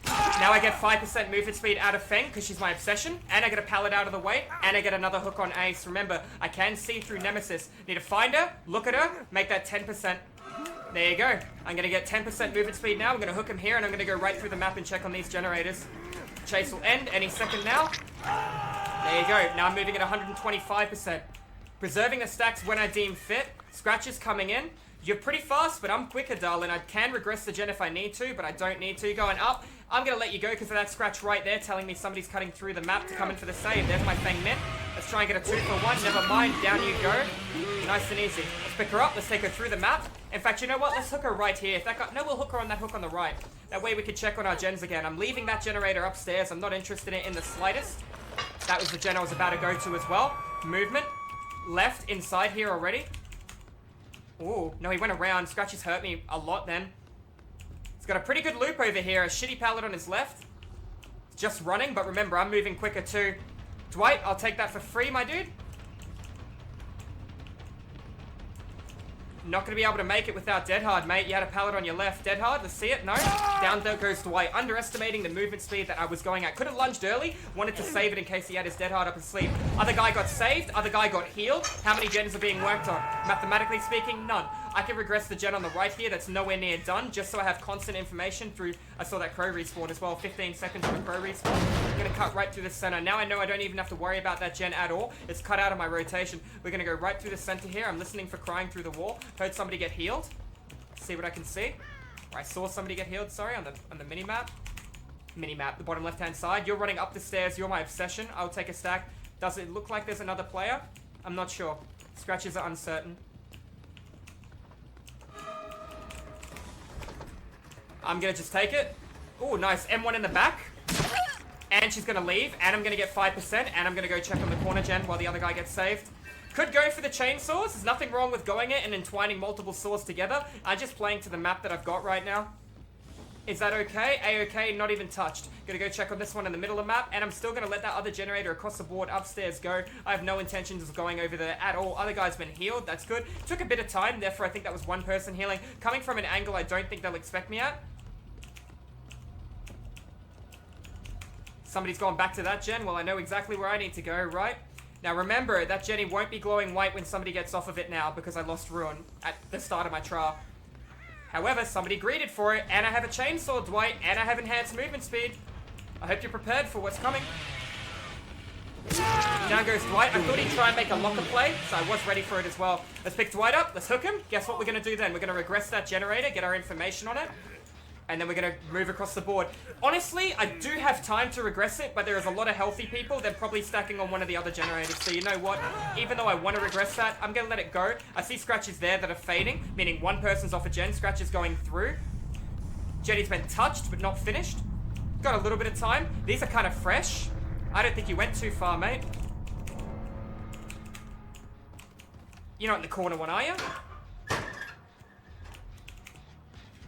Now I get 5% movement speed out of Feng because she's my obsession. And I get a pallet out of the way. And I get another hook on Ace. Remember, I can see through Nemesis. Need to find her, look at her, make that 10%. There you go. I'm going to get 10% movement speed now. I'm going to hook him here and I'm going to go right through the map and check on these generators. Chase will end any second now. There you go. Now I'm moving at 125%. Preserving the stacks when I deem fit. Scratches coming in. You're pretty fast, but I'm quicker, darling. I can regress the gen if I need to, but I don't need to. Going up. I'm going to let you go because of that scratch right there telling me somebody's cutting through the map to come in for the save. There's my Feng Min. Let's try and get a 2 for 1. Never mind. Down you go. Nice and easy. Let's pick her up. Let's take her through the map. In fact, you know what? Let's hook her right here. If that guy... No, we'll hook her on that hook on the right. That way we can check on our gens again. I'm leaving that generator upstairs. I'm not interested in it in the slightest. That was the gen I was about to go to as well. Movement. Left inside here already. Ooh, no, he went around. Scratches hurt me a lot then. He's got a pretty good loop over here. A shitty pallet on his left. Just running, but remember, I'm moving quicker too. Dwight, I'll take that for free, my dude. Not going to be able to make it without Dead Hard, mate. You had a pallet on your left. Dead Hard, let's see it. No. Down there goes Dwight, underestimating the movement speed that I was going at. Could have lunged early. Wanted to save it in case he had his Dead Hard up his sleeve. Other guy got saved. Other guy got healed. How many gens are being worked on? Mathematically speaking, none. I can regress the gen on the right here that's nowhere near done, just so I have constant information through... I saw that crow respawn as well. 15 seconds on the crow respawn. I'm going to cut right through the center. Now I know I don't even have to worry about that gen at all. It's cut out of my rotation. We're going to go right through the center here. I'm listening for crying through the wall. Heard somebody get healed. See what I can see. Or I saw somebody get healed, sorry, on the mini-map. Mini-map, the bottom left-hand side. You're running up the stairs. You're my obsession. I'll take a stack. Does it look like there's another player? I'm not sure. Scratches are uncertain. I'm going to just take it. Oh, nice. M1 in the back. And she's going to leave. And I'm going to get 5%. And I'm going to go check on the corner gen while the other guy gets saved. Could go for the chainsaws. There's nothing wrong with going it and entwining multiple saws together. I'm just playing to the map that I've got right now. Is that okay? A-okay, not even touched. Gonna go check on this one in the middle of the map, and I'm still gonna let that other generator across the board upstairs go. I have no intentions of going over there at all. Other guy's been healed, that's good. Took a bit of time, therefore I think that was one person healing. Coming from an angle I don't think they'll expect me at. Somebody's gone back to that gen. Well, I know exactly where I need to go, right? Now remember, that Jenny won't be glowing white when somebody gets off of it now because I lost Ruin at the start of my trial. However, somebody greeted for it, and I have a chainsaw, Dwight, and I have enhanced movement speed. I hope you're prepared for what's coming. Down goes Dwight. I thought he'd try and make a locker play, so I was ready for it as well. Let's pick Dwight up. Let's hook him. Guess what we're going to do then? We're going to regress that generator, get our information on it, and then we're going to move across the board. Honestly, I do have time to regress it, but there is a lot of healthy people. They're probably stacking on one of the other generators. So you know what? Even though I want to regress that, I'm going to let it go. I see scratches there that are fading, meaning one person's off a gen. Scratch is going through. Jetty's been touched, but not finished. Got a little bit of time. These are kind of fresh. I don't think you went too far, mate. You're not in the corner one, are you?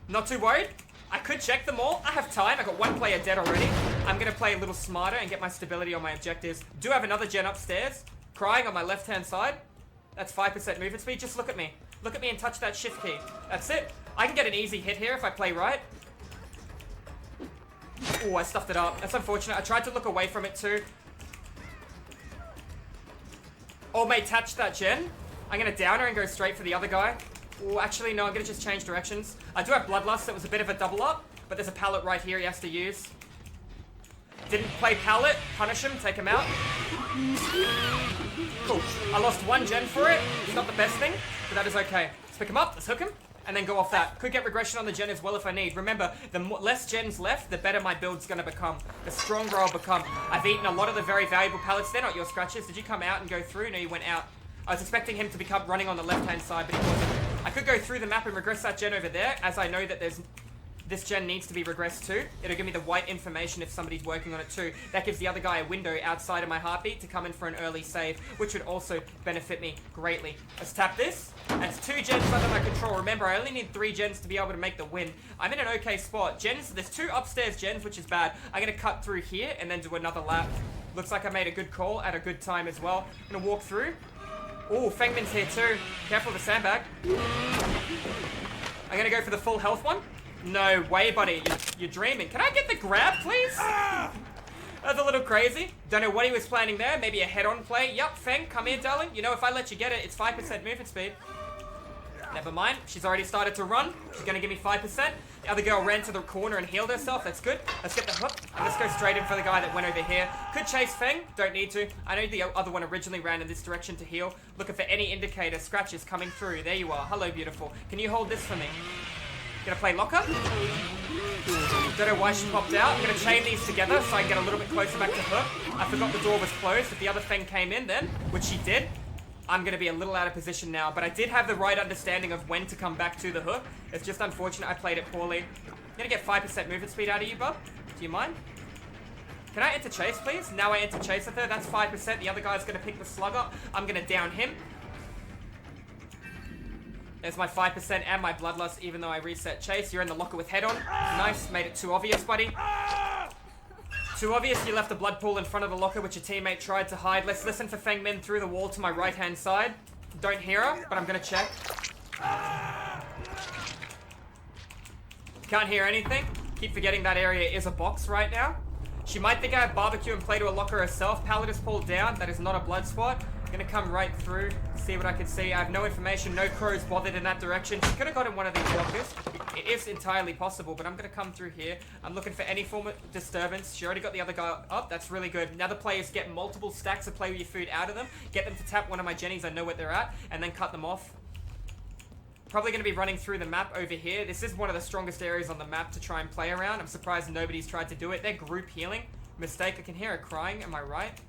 Not too worried? I could check them all. I have time. I got one player dead already. I'm going to play a little smarter and get my stability on my objectives. Do have another gen upstairs. Crying on my left-hand side. That's 5% movement speed. Just look at me. Look at me and touch that shift key. That's it. I can get an easy hit here if I play right. Oh, I stuffed it up. That's unfortunate. I tried to look away from it too. Oh, mate, touch that gen. I'm going to down her and go straight for the other guy. Oh, actually, no, I'm going to just change directions. I do have Bloodlust. That was a bit of a double up, but there's a pallet right here he has to use. Didn't play pallet. Punish him. Take him out. Cool. I lost one gen for it. It's not the best thing, but that is okay. Let's pick him up. Let's hook him. And then go off that. Could get regression on the gen as well if I need. Remember, the less gens left, the better my build's going to become. The stronger I'll become. I've eaten a lot of the very valuable pallets. They're not your scratches. Did you come out and go through? No, you went out. I was expecting him to become running on the left-hand side, but he wasn't. I could go through the map and regress that gen over there, as I know that this gen needs to be regressed too. It'll give me the white information if somebody's working on it too. That gives the other guy a window outside of my heartbeat to come in for an early save, which would also benefit me greatly. Let's tap this. That's 2 gens under my control. Remember, I only need 3 gens to be able to make the win. I'm in an okay spot. Gens, there's 2 upstairs gens, which is bad. I'm going to cut through here and then do another lap. Looks like I made a good call at a good time as well. I'm going to walk through. Oh, Fengmin's here too. Careful of the sandbag. I'm gonna go for the full health one. No way, buddy. You're dreaming. Can I get the grab, please? That's a little crazy. Don't know what he was planning there. Maybe a head-on play. Yup, Feng, come here, darling. You know, if I let you get it, it's 5% movement speed. Never mind. She's already started to run. She's gonna give me 5%. The other girl ran to the corner and healed herself. That's good. Let's get the hook. And let's go straight in for the guy that went over here. Could chase Feng. Don't need to. I know the other one originally ran in this direction to heal. Looking for any indicator. Scratches coming through. There you are. Hello, beautiful. Can you hold this for me? Gonna play locker. Don't know why she popped out. I'm gonna chain these together so I can get a little bit closer back to hook. I forgot the door was closed. If the other Feng came in then, which she did, I'm going to be a little out of position now, but I did have the right understanding of when to come back to the hook. It's just unfortunate I played it poorly. I'm going to get 5% movement speed out of you, bub. Do you mind? Can I enter chase, please? Now I enter chase with her. That's 5%. The other guy's going to pick the slug up. I'm going to down him. There's my 5% and my bloodlust, even though I reset chase. You're in the locker with head on. Nice. Made it too obvious, buddy. Too obvious, you left a blood pool in front of the locker which your teammate tried to hide. Let's listen for Feng Min through the wall to my right-hand side. Don't hear her, but I'm gonna check. Can't hear anything. Keep forgetting that area is a box right now. She might think I have barbecue and play to a locker herself. Pallet is pulled down. That is not a blood spot. Gonna come right through, see what I can see. I have no information, no crows bothered in that direction. She could have gotten one of these lockers. It is entirely possible, but I'm gonna come through here. I'm looking for any form of disturbance. She already got the other guy up. That's really good. Now the players get multiple stacks of play with your food out of them. Get them to tap one of my Jennies. I know where they're at, and then cut them off. Probably going to be running through the map over here. This is one of the strongest areas on the map to try and play around. I'm surprised nobody's tried to do it. They're group healing. Mistake. I can hear her crying. Am I right?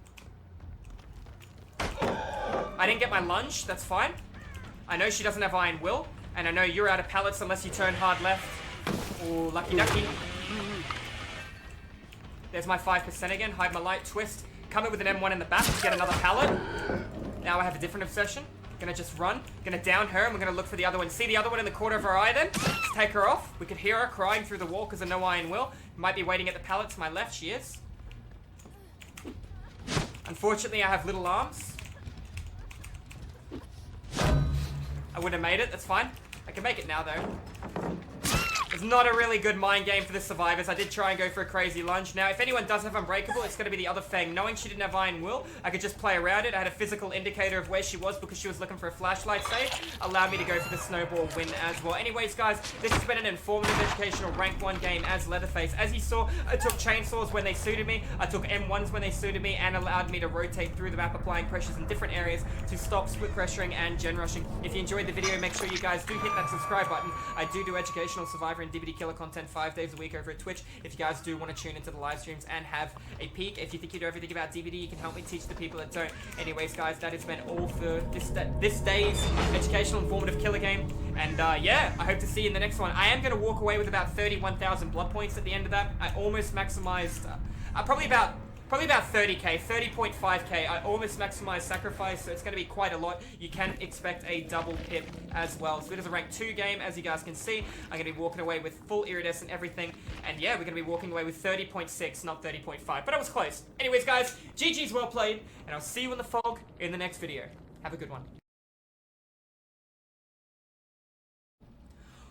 I didn't get my lunge. That's fine. I know she doesn't have Iron Will. And I know you're out of pallets unless you turn hard left. Oh, lucky ducky. There's my 5% again. Hide my light. Twist. Come in with an M1 in the back to get another pallet. Now I have a different obsession. Gonna just run. Gonna down her, and we're gonna look for the other one. See the other one in the corner of her eye then? Let's take her off. We could hear her crying through the wall because of no Iron Will. Might be waiting at the pallet to my left. She is. Unfortunately, I have little arms. I wouldn't have made it. That's fine. I can make it now, though. It's not a really good mind game for the survivors. I did try and go for a crazy lunge. Now, if anyone does have Unbreakable, it's going to be the other Fang. Knowing she didn't have Iron Will, I could just play around it. I had a physical indicator of where she was because she was looking for a flashlight save. Allowed me to go for the snowball win as well. Anyways, guys, this has been an informative, educational rank 1 game as Leatherface. As you saw, I took chainsaws when they suited me. I took M1s when they suited me and allowed me to rotate through the map, applying pressures in different areas to stop split pressuring and gen rushing. If you enjoyed the video, make sure you guys do hit that subscribe button. I do educational survivor and DVD killer content 5 days a week over at Twitch. If you guys do want to tune into the live streams and have a peek, if you think you know everything about DVD, you can help me teach the people that don't. Anyways, guys, that has been all for this day's educational informative killer game. And yeah, I hope to see you in the next one. I am going to walk away with about 31,000 blood points at the end of that. I almost maximized, probably about 30k, 30.5k. I almost maximized sacrifice, so it's going to be quite a lot. You can expect a double pip as well. So it is a rank 2 game, as you guys can see. I'm going to be walking away with full iridescent everything. And yeah, we're going to be walking away with 30.6, not 30.5. But I was close. Anyways, guys, GG's well played. And I'll see you in the fog in the next video. Have a good one.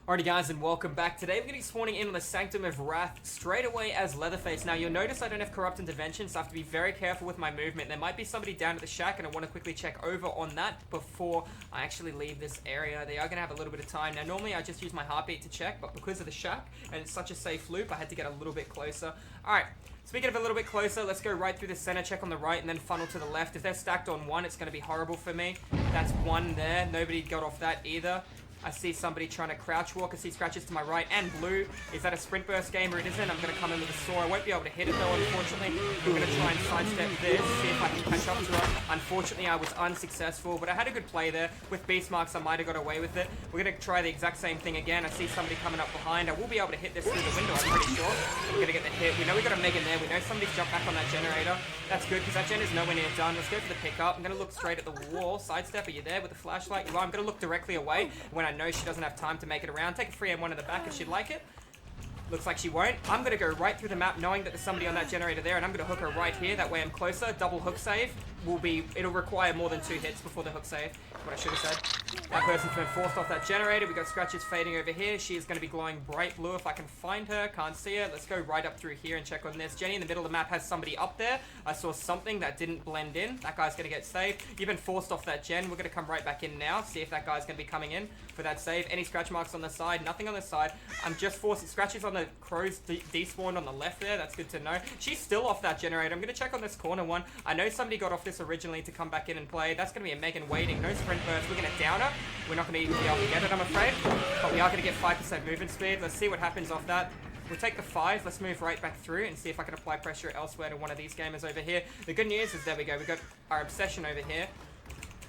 Alrighty guys, and welcome back. Today we're going to be spawning in on the Sanctum of Wrath straight away as Leatherface. Now you'll notice I don't have Corrupt Intervention, so I have to be very careful with my movement. There might be somebody down at the shack, and I want to quickly check over on that before I actually leave this area. They are going to have a little bit of time. Now normally I just use my heartbeat to check, but because of the shack, and it's such a safe loop, I had to get a little bit closer. Alright, speaking of a little bit closer, let's go right through the center, check on the right, and then funnel to the left. If they're stacked on one, it's going to be horrible for me. That's one there. Nobody got off that either. I see somebody trying to crouch walk. I see scratches to my right and blue. Is that a sprint burst game or it isn't? I'm going to come in with a saw. I won't be able to hit it though, unfortunately. We're going to try and sidestep this, see if I can catch up to her. Unfortunately, I was unsuccessful, but I had a good play there. With beast marks, I might have got away with it. We're going to try the exact same thing again. I see somebody coming up behind. I will be able to hit this through the window, I'm pretty sure. We're going to get the hit. We know we got a Megan there. We know somebody's jumped back on that generator. That's good, because that gen is nowhere near done. Let's go for the pickup. I'm going to look straight at the wall. Sidestep, are you there with the flashlight? You are. I'm going to look directly away when I know she doesn't have time to make it around. Take a free M1 in the back if she'd like it. Looks like she won't. I'm going to go right through the map knowing that there's somebody on that generator there, and I'm going to hook her right here. That way I'm closer. Double hook save. It'll require more than 2 hits before the hook save. What I should have said. That person's been forced off that generator. We got scratches fading over here. She is going to be glowing bright blue if I can find her. Can't see her. Let's go right up through here and check on this. Jenny in the middle of the map has somebody up there. I saw something that didn't blend in. That guy's going to get saved. You've been forced off that gen. We're going to come right back in now. See if that guy's going to be coming in for that save. Any scratch marks on the side? Nothing on the side. I'm just forcing scratches on the crows despawned on the left there. That's good to know. She's still off that generator. I'm going to check on this corner one. I know somebody got off this originally to come back in and play. That's going to be a Megan waiting. No sprint burst. We're going to down her. We're not going to even be able to get it, I'm afraid. But we are going to get 5% movement speed. Let's see what happens off that. We'll take the 5. Let's move right back through and see if I can apply pressure elsewhere to one of these gamers over here. The good news is, there we go. We've got our obsession over here.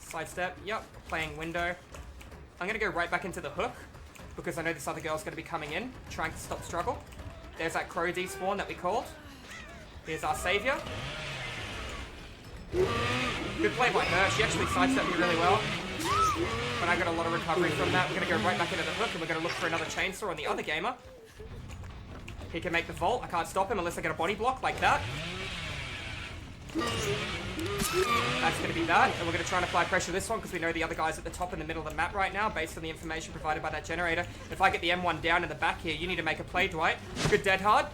Sidestep. Yep. Playing window. I'm going to go right back into the hook because I know this other girl's going to be coming in, trying to stop struggle. There's that crow despawn that we called. Here's our savior. Good play by her. She actually sidestepped me really well. But I got a lot of recovery from that. We're going to go right back into the hook and we're going to look for another chainsaw on the other gamer. He can make the vault. I can't stop him unless I get a body block like that. That's going to be that. And we're going to try and apply pressure to this one because we know the other guy's at the top and the middle of the map right now based on the information provided by that generator. If I get the M1 down in the back here, you need to make a play, Dwight. Good dead hard.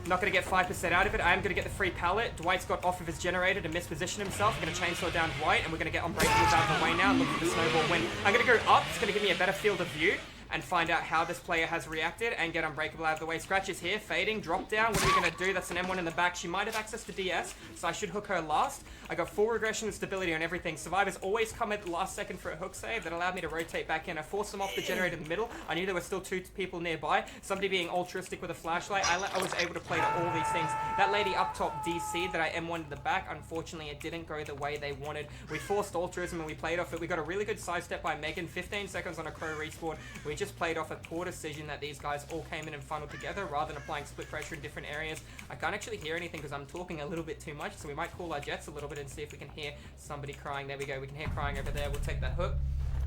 Not going to get 5% out of it. I am going to get the free pallet. Dwight's got off of his generator to misposition himself. I'm going to chainsaw down Dwight, and we're going to get Unbreakables out of the way now. Look for the snowball win. I'm going to go up. It's going to give me a better field of view and find out how this player has reacted and get Unbreakable out of the way. Scratch is here, fading, drop down. What are we going to do? That's an M1 in the back. She might have access to DS, so I should hook her last. I got full regression and stability on everything. Survivors always come at the last second for a hook save that allowed me to rotate back in. I forced them off the generator in the middle. I knew there were still 2 people nearby. Somebody being altruistic with a flashlight. I was able to play to all these things. That lady up top DC'd that I M1 in the back. Unfortunately, it didn't go the way they wanted. We forced altruism and we played off it. We got a really good sidestep by Megan. 15 seconds on a crow respawn. We just played off a poor decision that these guys all came in and funneled together rather than applying split pressure in different areas. I can't actually hear anything because I'm talking a little bit too much, so we might cool our jets a little bit and see if we can hear somebody crying. There we go. We can hear crying over there. We'll take that hook.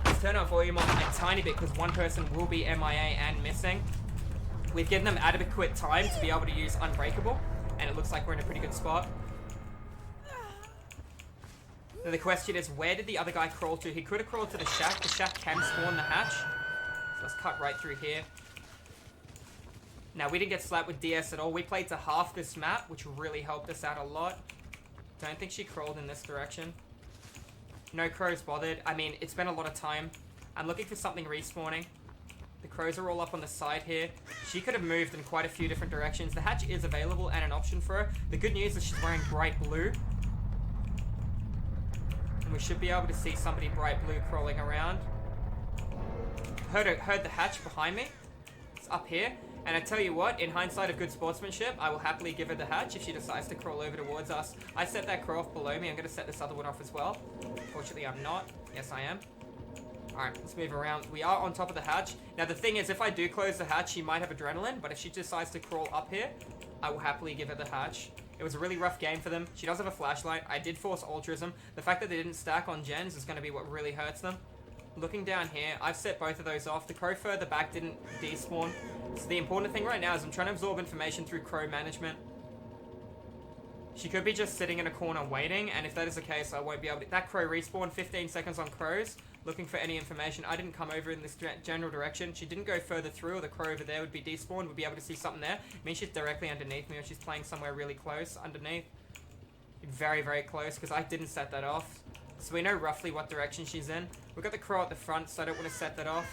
Let's turn our volume on a tiny bit because one person will be MIA and missing. We've given them adequate time to be able to use Unbreakable, and it looks like we're in a pretty good spot. Now the question is, where did the other guy crawl to? He could have crawled to the shack. The shack can spawn the hatch. So let's cut right through here. Now, we didn't get slapped with DS at all. We played to half this map, which really helped us out a lot. Don't think she crawled in this direction. No crows bothered. I mean, it's been a lot of time. I'm looking for something respawning. The crows are all up on the side here. She could have moved in quite a few different directions. The hatch is available and an option for her. The good news is she's wearing bright blue. And we should be able to see somebody bright blue crawling around. Heard the hatch behind me. It's up here. And I tell you what, in hindsight of good sportsmanship, I will happily give her the hatch if she decides to crawl over towards us. I set that crow off below me. I'm going to set this other one off as well. Fortunately, I'm not. Yes, I am. Alright, let's move around. We are on top of the hatch. Now, the thing is, if I do close the hatch, she might have adrenaline. But if she decides to crawl up here, I will happily give her the hatch. It was a really rough game for them. She does have a flashlight. I did force altruism. The fact that they didn't stack on gens is going to be what really hurts them. Looking down here, I've set both of those off. The crow further back didn't despawn. So the important thing right now is I'm trying to absorb information through crow management. She could be just sitting in a corner waiting, and if that is the case, I won't be able to... That crow respawned 15 seconds on crows, looking for any information. I didn't come over in this general direction. She didn't go further through, or the crow over there would be despawned. We'd be able to see something there. It means she's directly underneath me, or she's playing somewhere really close underneath. Very, very close, because I didn't set that off. So we know roughly what direction she's in. We've got the crow at the front, so I don't want to set that off.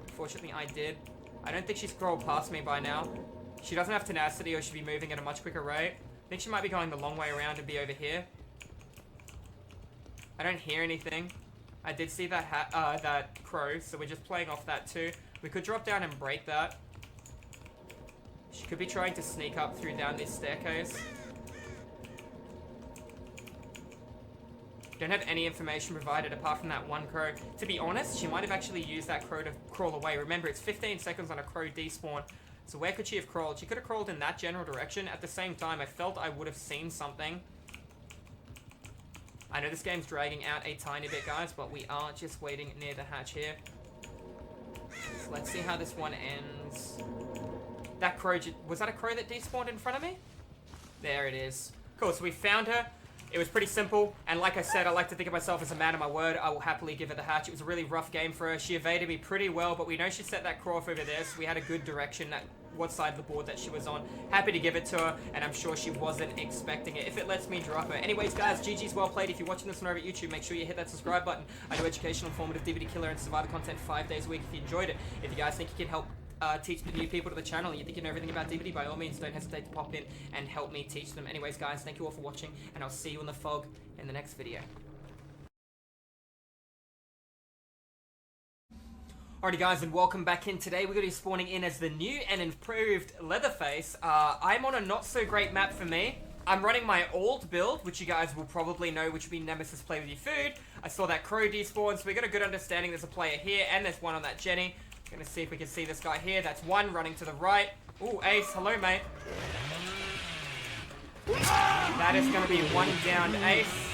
Unfortunately, I did. I don't think she's crawled past me by now. She doesn't have tenacity or she'd be moving at a much quicker rate. I think she might be going the long way around and be over here. I don't hear anything. I did see that that crow, so we're just playing off that too. We could drop down and break that. She could be trying to sneak up through down this staircase. Don't have any information provided apart from that one crow. To be honest, she might have actually used that crow to crawl away. Remember, it's 15 seconds on a crow despawn. So where could she have crawled? She could have crawled in that general direction. At the same time, I felt I would have seen something. I know this game's dragging out a tiny bit, guys, but we are just waiting near the hatch here. So let's see how this one ends. That crow, was that a crow that despawned in front of me? There it is. Cool, so we found her. It was pretty simple, and like I said, I like to think of myself as a man of my word. I will happily give her the hatch. It was a really rough game for her. She evaded me pretty well, but we know she set that crow off over there, so we had a good direction at what side of the board that she was on. Happy to give it to her, and I'm sure she wasn't expecting it. If it lets me drop her. Anyways, guys, GG's well played. If you're watching this one over at YouTube, make sure you hit that subscribe button. I do educational, informative, DVD killer, and survivor content 5 days a week if you enjoyed it. If you guys think you can help teach the new people to the channel, you think you know everything about DVD, by all means don't hesitate to pop in and help me teach them. Anyways, guys, thank you all for watching, and I'll see you in the fog in the next video. Alrighty, guys, and welcome back in. Today we're going to be spawning in as the new and improved Leatherface. I'm on a not so great map for me. I'm running my old build, which you guys will probably know, which will be Nemesis Play With Your Food. I saw that crow despawn, so we got a good understanding there's a player here, and there's one on that Jenny. Gonna see if we can see this guy here. That's one running to the right. Ooh, Ace. Hello, mate. That is gonna be one downed Ace.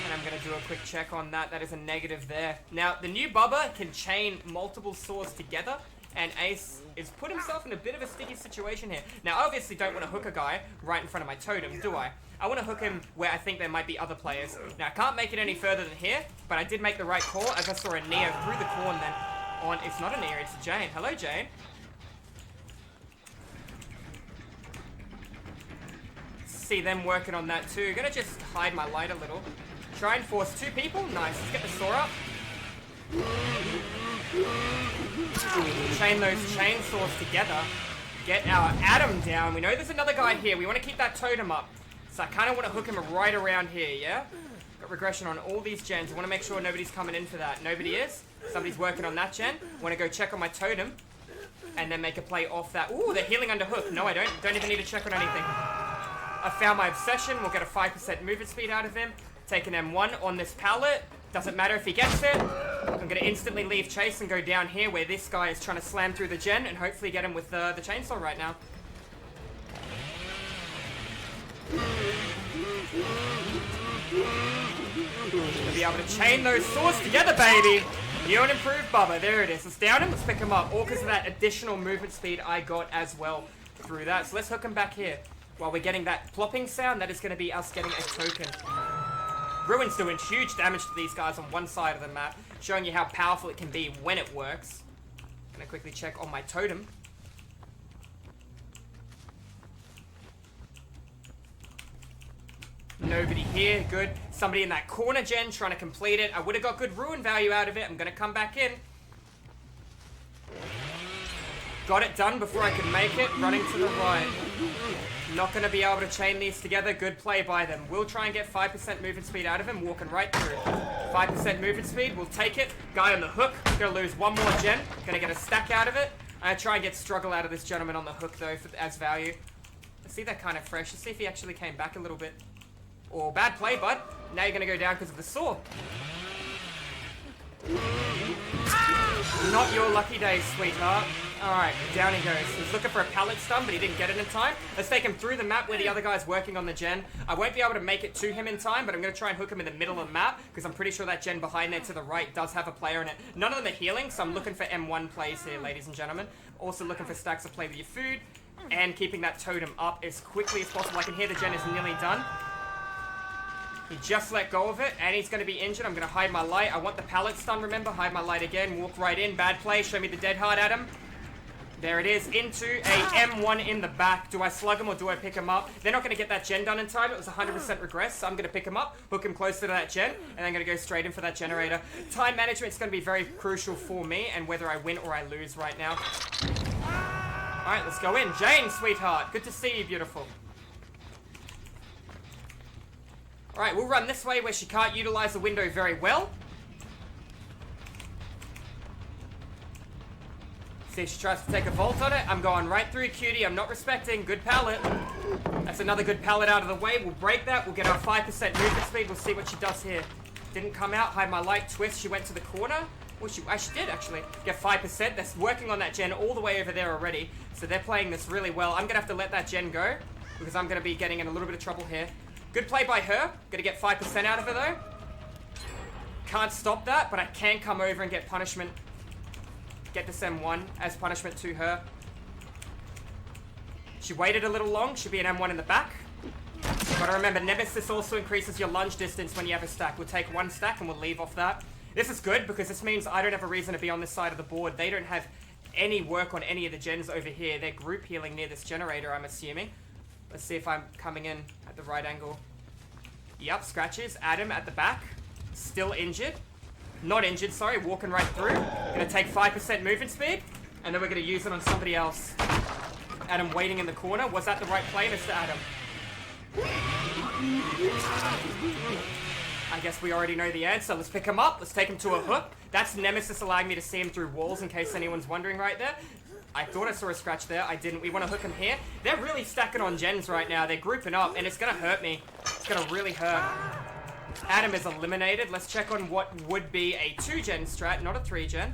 And I'm gonna do a quick check on that. That is a negative there. Now, the new Bubba can chain multiple swords together And Ace is put himself in a bit of a sticky situation here. Now, I obviously don't want to hook a guy right in front of my totem, do I? I want to hook him where I think there might be other players. Now, I can't make it any further than here, but I did make the right call as I saw a Neo through the corn then on. It's not a Neo, it's a Jane. Hello, Jane. See them working on that too. Gonna just hide my light a little. Try and force 2 people. Nice. Let's get the saw up. Chain those chainsaws together. Get our Adam down. We know there's another guy here. We want to keep that totem up. So I kind of want to hook him right around here, yeah? Got regression on all these gens. I want to make sure nobody's coming in for that. Nobody is. Somebody's working on that gen. Want to go check on my totem. And then make a play off that. Ooh, they're healing under hook. No, I don't. Don't even need to check on anything. I found my obsession. We'll get a 5% movement speed out of him. Take an M1 on this pallet. Doesn't matter if he gets it. I'm going to instantly leave chase and go down here where this guy is trying to slam through the gen and hopefully get him with the chainsaw right now. Gonna be able to chain those swords together, baby. New and improved Bubba. There it is. Let's down him. Let's pick him up. All because of that additional movement speed I got as well through that. So let's hook him back here. While we're getting that plopping sound, that is going to be us getting a token. Ruin's doing huge damage to these guys on one side of the map, showing you how powerful it can be when it works. Gonna quickly check on my totem. Nobody here, good. Somebody in that corner gen trying to complete it. I would have got good ruin value out of it. I'm gonna come back in. Got it done before I could make it, running to the right. Not going to be able to chain these together. Good play by them. We'll try and get 5% movement speed out of him, walking right through. 5% movement speed, we'll take it. Guy on the hook, going to lose one more gen. Going to get a stack out of it. I'm going to try and get struggle out of this gentleman on the hook, though, as value. I see that kind of fresh. Let's see if he actually came back a little bit. Oh, bad play, bud. Now you're going to go down because of the saw. Not your lucky day, sweetheart. Alright, down he goes. He's looking for a pallet stun, but he didn't get it in time. Let's take him through the map where the other guy's working on the gen. I won't be able to make it to him in time, but I'm going to try and hook him in the middle of the map, because I'm pretty sure that gen behind there to the right does have a player in it. None of them are healing, so I'm looking for M1 plays here, ladies and gentlemen. Also looking for stacks to play with your food, and keeping that totem up as quickly as possible. I can hear the gen is nearly done. He just let go of it, and he's going to be injured. I'm going to hide my light. I want the pallet stun, remember? Hide my light again. Walk right in. Bad play. Show me the dead hard at him. There it is. Into a M1 in the back. Do I slug him or do I pick him up? They're not going to get that gen done in time. It was 100% regress, so I'm going to pick him up, hook him closer to that gen, and I'm going to go straight in for that generator. Time management is going to be very crucial for me, and whether I win or I lose right now. Alright, let's go in. Jane, sweetheart. Good to see you, beautiful. Alright, we'll run this way where she can't utilize the window very well. See if she tries to take a vault on it. I'm going right through cutie. I'm not respecting. Good pallet. That's another good pallet out of the way. We'll break that. We'll get our 5% movement speed. We'll see what she does here. Didn't come out. Hide my light. Twist. She went to the corner. Well, she did, actually. Get 5%. They're working on that gen all the way over there already. So they're playing this really well. I'm going to have to let that gen go, because I'm going to be getting in a little bit of trouble here. Good play by her. Gonna get 5% out of her though. Can't stop that, but I can come over and get punishment. Get this M1 as punishment to her. She waited a little long. Should be an M1 in the back. Gotta remember, Nemesis also increases your lunge distance when you have a stack. We'll take one stack and we'll leave off that. This is good because this means I don't have a reason to be on this side of the board. They don't have any work on any of the gens over here. They're group healing near this generator, I'm assuming. Let's see if I'm coming in at the right angle. Yep, scratches. Adam at the back. Still injured. Not injured, sorry. Walking right through. Gonna take 5% movement speed. And then we're gonna use it on somebody else. Adam waiting in the corner. Was that the right play, Mr. Adam? I guess we already know the answer. Let's pick him up. Let's take him to a hook. That's Nemesis allowing me to see him through walls, in case anyone's wondering right there. I thought I saw a scratch there. I didn't. We want to hook him here. They're really stacking on gens right now. They're grouping up, and it's going to hurt me. It's going to really hurt. Adam is eliminated. Let's check on what would be a 2-gen strat, not a 3-gen.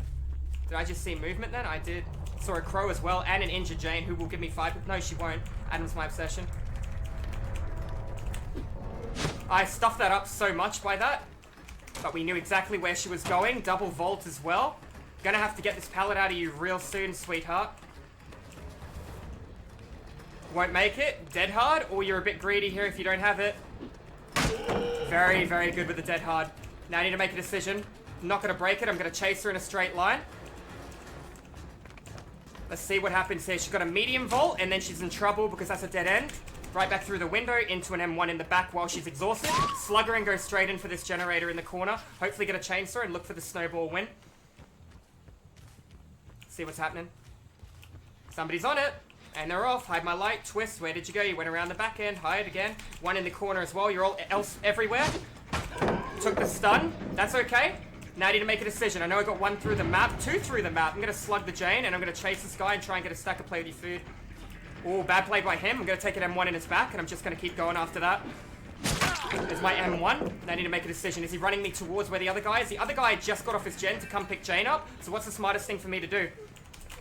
Did I just see movement then? I did. Saw a crow as well, and an injured Jane, who will give me 5. No, she won't. Adam's my obsession. I stuffed that up so much by that. But we knew exactly where she was going. Double vault as well. Gonna have to get this pallet out of you real soon, sweetheart. Won't make it. Dead hard, or you're a bit greedy here if you don't have it. Very, very good with the dead hard. Now I need to make a decision. I'm not gonna break it. I'm gonna chase her in a straight line. Let's see what happens here. She's got a medium vault, and then she's in trouble because that's a dead end. Right back through the window into an M1 in the back while she's exhausted. Slug her and go straight in for this generator in the corner. Hopefully get a chainsaw and look for the snowball win. See what's happening. Somebody's on it. And they're off. Hide my light. Twist. Where did you go? You went around the back end. Hide again. One in the corner as well. You're all else everywhere. Took the stun. That's okay. Now I need to make a decision. I know I got one through the map. Two through the map. I'm going to slug the Jane. And I'm going to chase this guy and try and get a stack of platy food. Oh, bad play by him. I'm going to take an M1 in his back. And I'm just going to keep going after that. There's my M1. Now I need to make a decision. Is he running me towards where the other guy is? The other guy just got off his gen to come pick Jane up. So what's the smartest thing for me to do?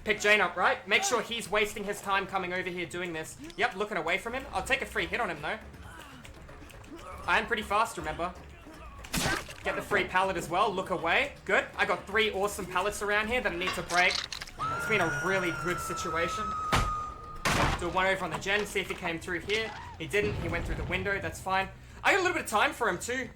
Pick Jane up, right? Make sure he's wasting his time coming over here doing this. Yep, looking away from him. I'll take a free hit on him, though. I am pretty fast, remember? Get the free pallet as well. Look away. Good. I got 3 awesome pallets around here that I need to break. It's been a really good situation. Do one over on the gen, see if he came through here. He didn't. He went through the window. That's fine. I got a little bit of time for him, too.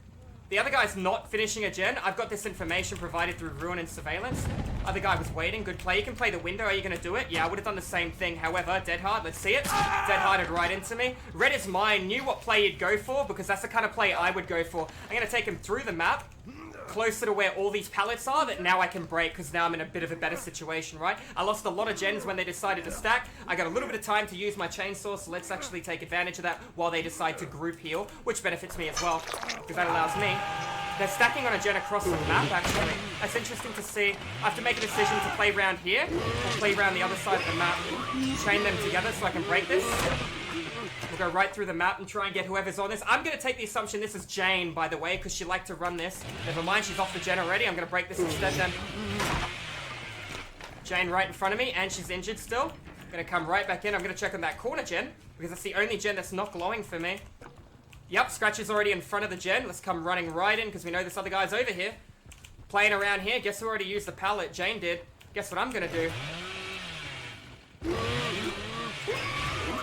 The other guy's not finishing a gen. I've got this information provided through Ruin and Surveillance. Other guy was waiting. Good play. You can play the window. Are you going to do it? Yeah, I would have done the same thing. However, dead hard. Let's see it. Dead harded right into me. Red is mine. Knew what play you'd go for because that's the kind of play I would go for. I'm going to take him through the map. Closer to where all these pallets are that now I can break because now I'm in a bit of a better situation, right? I lost a lot of gens when they decided to stack. I got a little bit of time to use my chainsaw, so let's actually take advantage of that while they decide to group heal, which benefits me as well because that allows me. They're stacking on a gen across the map, actually. That's interesting to see. I have to make a decision to play round here or play round the other side of the map. Chain them together so I can break this. We'll go right through the map and try and get whoever's on this. I'm going to take the assumption this is Jane, by the way, because she liked to run this. Never mind, she's off the gen already. I'm going to break this instead then. Jane right in front of me, and she's injured still. I'm going to come right back in. I'm going to check on that corner gen, because that's the only gen that's not glowing for me. Yep, Scratch is already in front of the gen. Let's come running right in, because we know this other guy's over here. Playing around here. Guess who already used the pallet? Jane did. Guess what I'm going to do?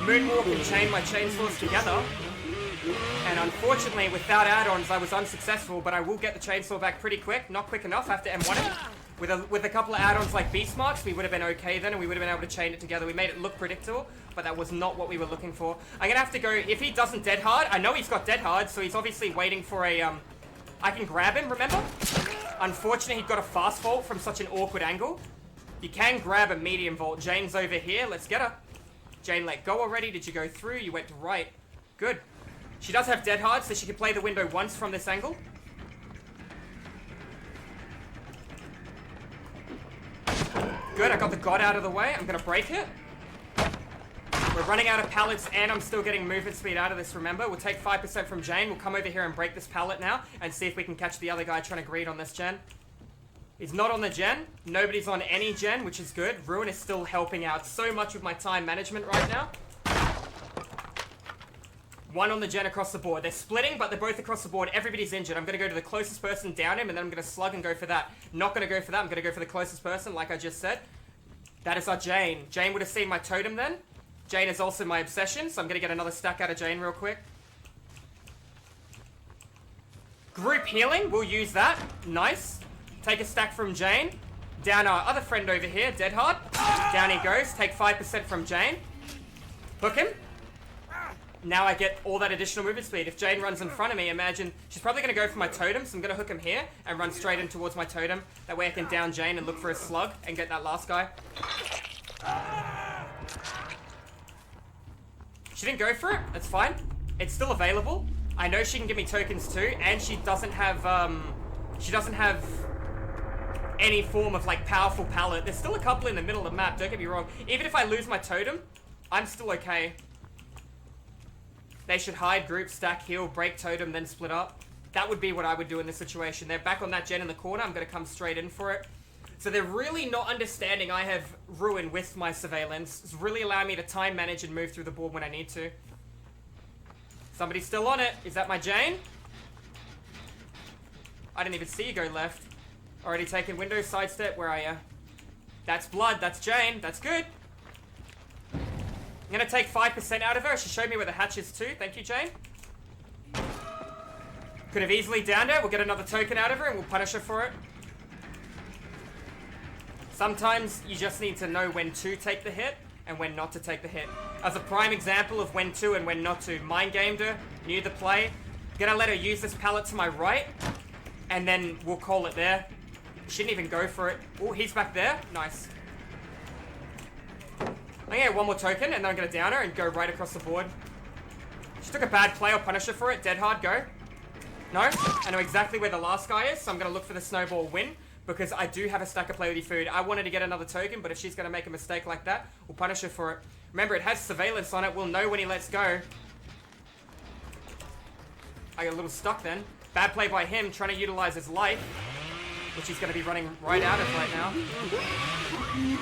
Moonwalk and chain my chainsaws together. And unfortunately, without add-ons, I was unsuccessful, but I will get the chainsaw back pretty quick. Not quick enough, I have to M1 it. With a couple of add-ons like Beast Marks, we would have been okay then, and we would have been able to chain it together. We made it look predictable, but that was not what we were looking for. I'm going to have to go, if he doesn't dead hard, I know he's got dead hard, so he's obviously waiting for a, I can grab him, remember? Unfortunately, he got a fast vault from such an awkward angle. You can grab a medium vault. Jane's over here, let's get her. Jane let go already. Did you go through? You went to right. Good. She does have dead hard, so she can play the window once from this angle. Good, I got the god out of the way. I'm going to break it. We're running out of pallets, and I'm still getting movement speed out of this, remember? We'll take 5% from Jane. We'll come over here and break this pallet now, and see if we can catch the other guy trying to greed on this gen. He's not on the gen. Nobody's on any gen, which is good. Ruin is still helping out so much with my time management right now. One on the gen across the board. They're splitting, but they're both across the board. Everybody's injured. I'm going to go to the closest person down him, and then I'm going to slug and go for that. Not going to go for that. I'm going to go for the closest person, like I just said. That is our Jane. Jane would have seen my totem then. Jane is also my obsession, so I'm going to get another stack out of Jane real quick. Group healing. We'll use that. Nice. Take a stack from Jane. Down our other friend over here, Dead Hard. Down he goes. Take 5% from Jane. Hook him. Now I get all that additional movement speed. If Jane runs in front of me, imagine... She's probably going to go for my totem, so I'm going to hook him here and run straight in towards my totem. That way I can down Jane and look for a slug and get that last guy. She didn't go for it. That's fine. It's still available. I know she can give me tokens too, and she doesn't have any form of like powerful pallet. There's still a couple in the middle of the map, don't get me wrong. Even if I lose my totem, I'm still okay. They should hide, group, stack, heal, break totem, then split up. That would be what I would do in this situation. They're back on that gen in the corner. I'm going to come straight in for it. So they're really not understanding I have Ruin with my surveillance. It's really allowing me to time manage and move through the board when I need to. Somebody's still on it. Is that my Jane? I didn't even see you go left. Already taken window, sidestep. Where are you? That's blood. That's Jane. That's good. I'm gonna take 5% out of her. She showed me where the hatch is too. Thank you, Jane. Could have easily downed her. We'll get another token out of her and we'll punish her for it. Sometimes you just need to know when to take the hit and when not to take the hit. As a prime example of when to and when not to. Mind gamed her, knew the play. Gonna let her use this pallet to my right, and then we'll call it there. She didn't even go for it. Oh, he's back there. Nice. I'm gonna get one more token, and then I'm gonna down her and go right across the board. She took a bad play. I'll punish her for it. Dead hard, go. No, I know exactly where the last guy is, so I'm gonna look for the snowball win. Because I do have a stack of play with your food. I wanted to get another token, but if she's going to make a mistake like that, we'll punish her for it. Remember, it has surveillance on it. We'll know when he lets go. I got a little stuck then. Bad play by him, trying to utilize his life, which he's going to be running right out of right now. You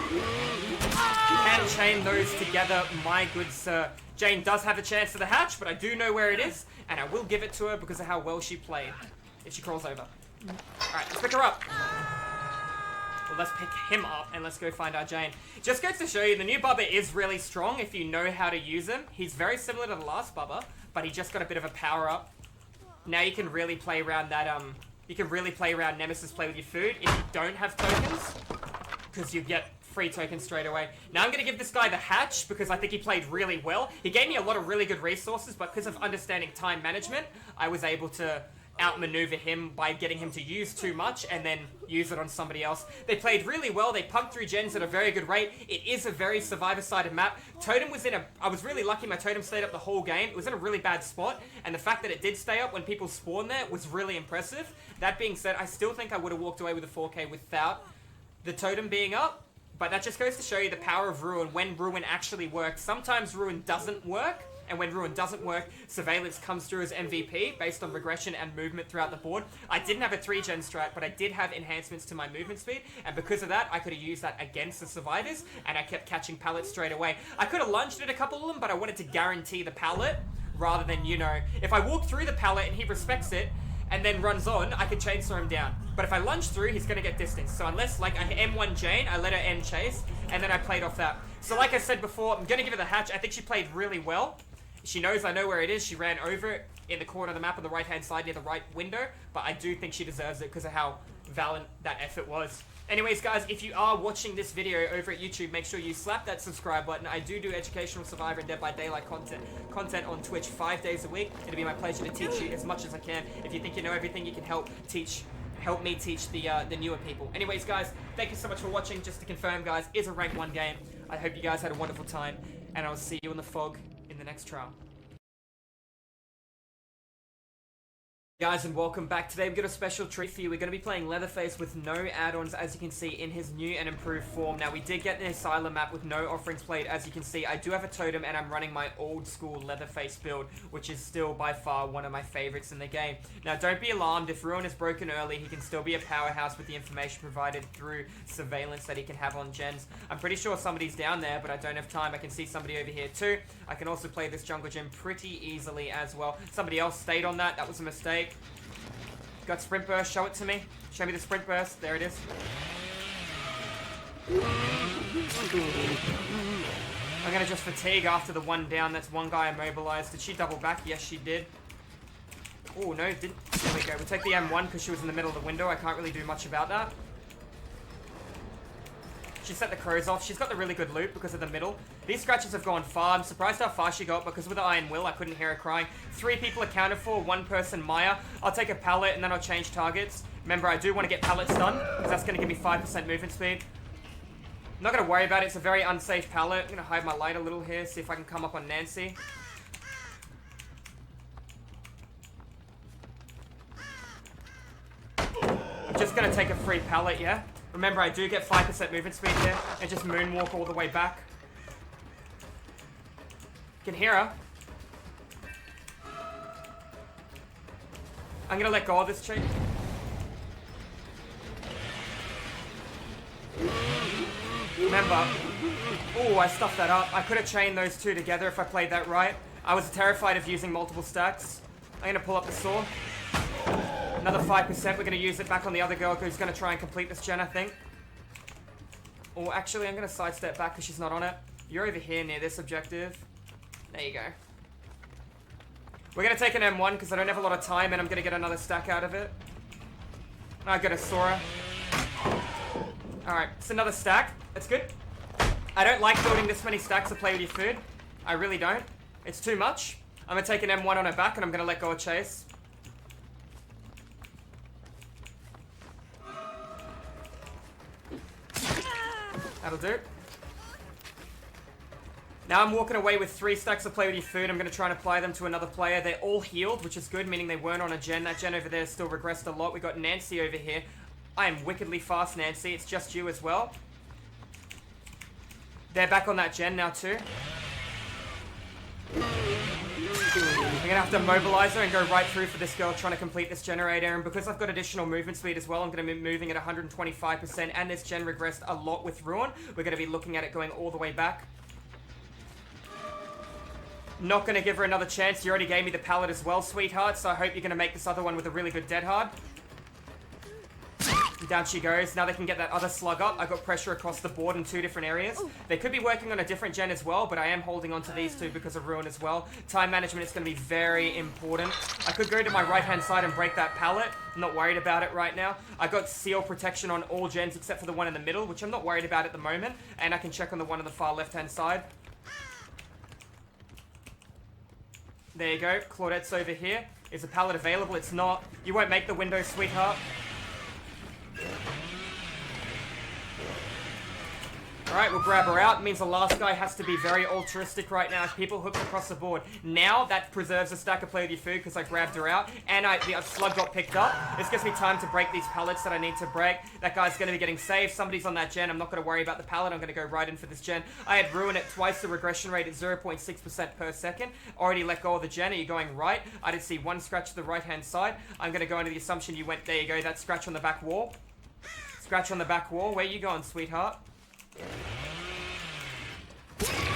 can chain those together, my good sir. Jane does have a chance to the hatch, but I do know where it is, and I will give it to her because of how well she played. If she crawls over. Alright, let's pick her up. Well, let's pick him up and let's go find our Jane. Just goes to show you, the new Bubba is really strong if you know how to use him. He's very similar to the last Bubba, but he just got a bit of a power up. Now you can really play around that, you can really play around Nemesis play with your food if you don't have tokens, because you get free tokens straight away. Now I'm going to give this guy the hatch because I think he played really well. He gave me a lot of really good resources, but because of understanding time management, I was able to outmaneuver him by getting him to use too much and then use it on somebody else. They played really well. They pumped through gens at a very good rate. It is a very survivor-sided map. Totem was I was really lucky my totem stayed up the whole game. It was in a really bad spot, and the fact that it did stay up when people spawned there was really impressive. That being said, I still think I would have walked away with a 4K without the totem being up, but that just goes to show you the power of Ruin when Ruin actually works. Sometimes Ruin doesn't work, and when Ruin doesn't work, Surveillance comes through as MVP based on regression and movement throughout the board. I didn't have a 3-gen strat, but I did have enhancements to my movement speed, and because of that, I could have used that against the survivors, and I kept catching pallets straight away. I could have lunged at a couple of them, but I wanted to guarantee the pallet, rather than, you know, if I walk through the pallet and he respects it, and then runs on, I could chainsaw him down. But if I lunge through, he's going to get distance. So unless, like, I M1 Jane, I let her end chase, and then I played off that. So like I said before, I'm going to give her the hatch. I think she played really well. She knows I know where it is. She ran over it in the corner of the map on the right-hand side near the right window. But I do think she deserves it because of how valiant that effort was. Anyways, guys, if you are watching this video over at YouTube, make sure you slap that subscribe button. I do educational Survivor and Dead by Daylight content on Twitch 5 days a week. It'll be my pleasure to teach you as much as I can. If you think you know everything, you can help me teach the newer people. Anyways, guys, thank you so much for watching. Just to confirm, guys, it's a rank 1 game. I hope you guys had a wonderful time, and I'll see you in the fog in the next trial. Guys, and welcome back. Today we've got a special treat for you. We're going to be playing Leatherface with no add-ons, as you can see, in his new and improved form. Now, we did get the Asylum map with no offerings played. As you can see, I do have a totem, and I'm running my old-school Leatherface build, which is still, by far, one of my favorites in the game. Now, don't be alarmed. If Ruin is broken early, he can still be a powerhouse with the information provided through surveillance that he can have on gens. I'm pretty sure somebody's down there, but I don't have time. I can see somebody over here, too. I can also play this jungle gym pretty easily as well. Somebody else stayed on that. That was a mistake. Got sprint burst, show it to me. Show me the sprint burst. There it is. I'm gonna just fatigue after the one down. That's one guy immobilized. Did she double back? Yes, she did. Oh, no, didn't. There we go. We'll take the M1 because she was in the middle of the window. I can't really do much about that. She set the crows off. She's got the really good loot because of the middle. These scratches have gone far. I'm surprised how far she got because with the Iron Will, I couldn't hear her crying. 3 people accounted for, 1 person Maya. I'll take a pallet and then I'll change targets. Remember, I do want to get pallets done because that's going to give me 5% movement speed. I'm not going to worry about it. It's a very unsafe pallet. I'm going to hide my light a little here, see if I can come up on Nancy. I'm just going to take a free pallet, yeah? Remember, I do get 5% movement speed here, and just moonwalk all the way back. Can hear her. I'm gonna let go of this chick. Remember, oh, I stuffed that up. I could have chained those two together if I played that right. I was terrified of using multiple stacks. I'm gonna pull up the saw. Another 5%. We're going to use it back on the other girl who's going to try and complete this gen, I think. Or actually, I'm going to sidestep back because she's not on it. You're over here near this objective. There you go. We're going to take an M1 because I don't have a lot of time and I'm going to get another stack out of it. I got a Sora. Alright, it's another stack. It's good. I don't like building this many stacks to play with your food. I really don't. It's too much. I'm going to take an M1 on her back and I'm going to let go of chase. That'll do. Now I'm walking away with 3 stacks of play with your food. I'm going to try and apply them to another player. They're all healed, which is good, meaning they weren't on a gen. That gen over there still regressed a lot. We got Nancy over here. I am wickedly fast, Nancy. It's just you as well. They're back on that gen now too. I'm going to have to mobilize her and go right through for this girl trying to complete this generator. And because I've got additional movement speed as well, I'm going to be moving at 125%. And this gen regressed a lot with Ruin. We're going to be looking at it going all the way back. Not going to give her another chance. You already gave me the pallet as well, sweetheart. So I hope you're going to make this other one with a really good dead hard. Down she goes. Now they can get that other slug up. I got pressure across the board in 2 different areas. They could be working on a different gen as well, but I am holding on to these 2 because of Ruin as well. Time management is going to be very important. I could go to my right-hand side and break that pallet. I'm not worried about it right now. I got seal protection on all gens except for the one in the middle, which I'm not worried about at the moment. And I can check on the one on the far left-hand side. There you go. Claudette's over here. Is a pallet available? It's not. You won't make the window, sweetheart. Alright, we'll grab her out. It means the last guy has to be very altruistic right now as people hook across the board. Now, that preserves a stack of play with your food because I grabbed her out. And the slug got picked up. This gives me time to break these pallets that I need to break. That guy's going to be getting saved. Somebody's on that gen. I'm not going to worry about the pallet. I'm going to go right in for this gen. I had Ruin at twice the regression rate at 0.6% per second. Already let go of the gen. Are you going right? I did see 1 scratch to the right-hand side. I'm going to go into the assumption you went... There you go. That scratch on the back wall. Scratch on the back wall. Where you going, sweetheart?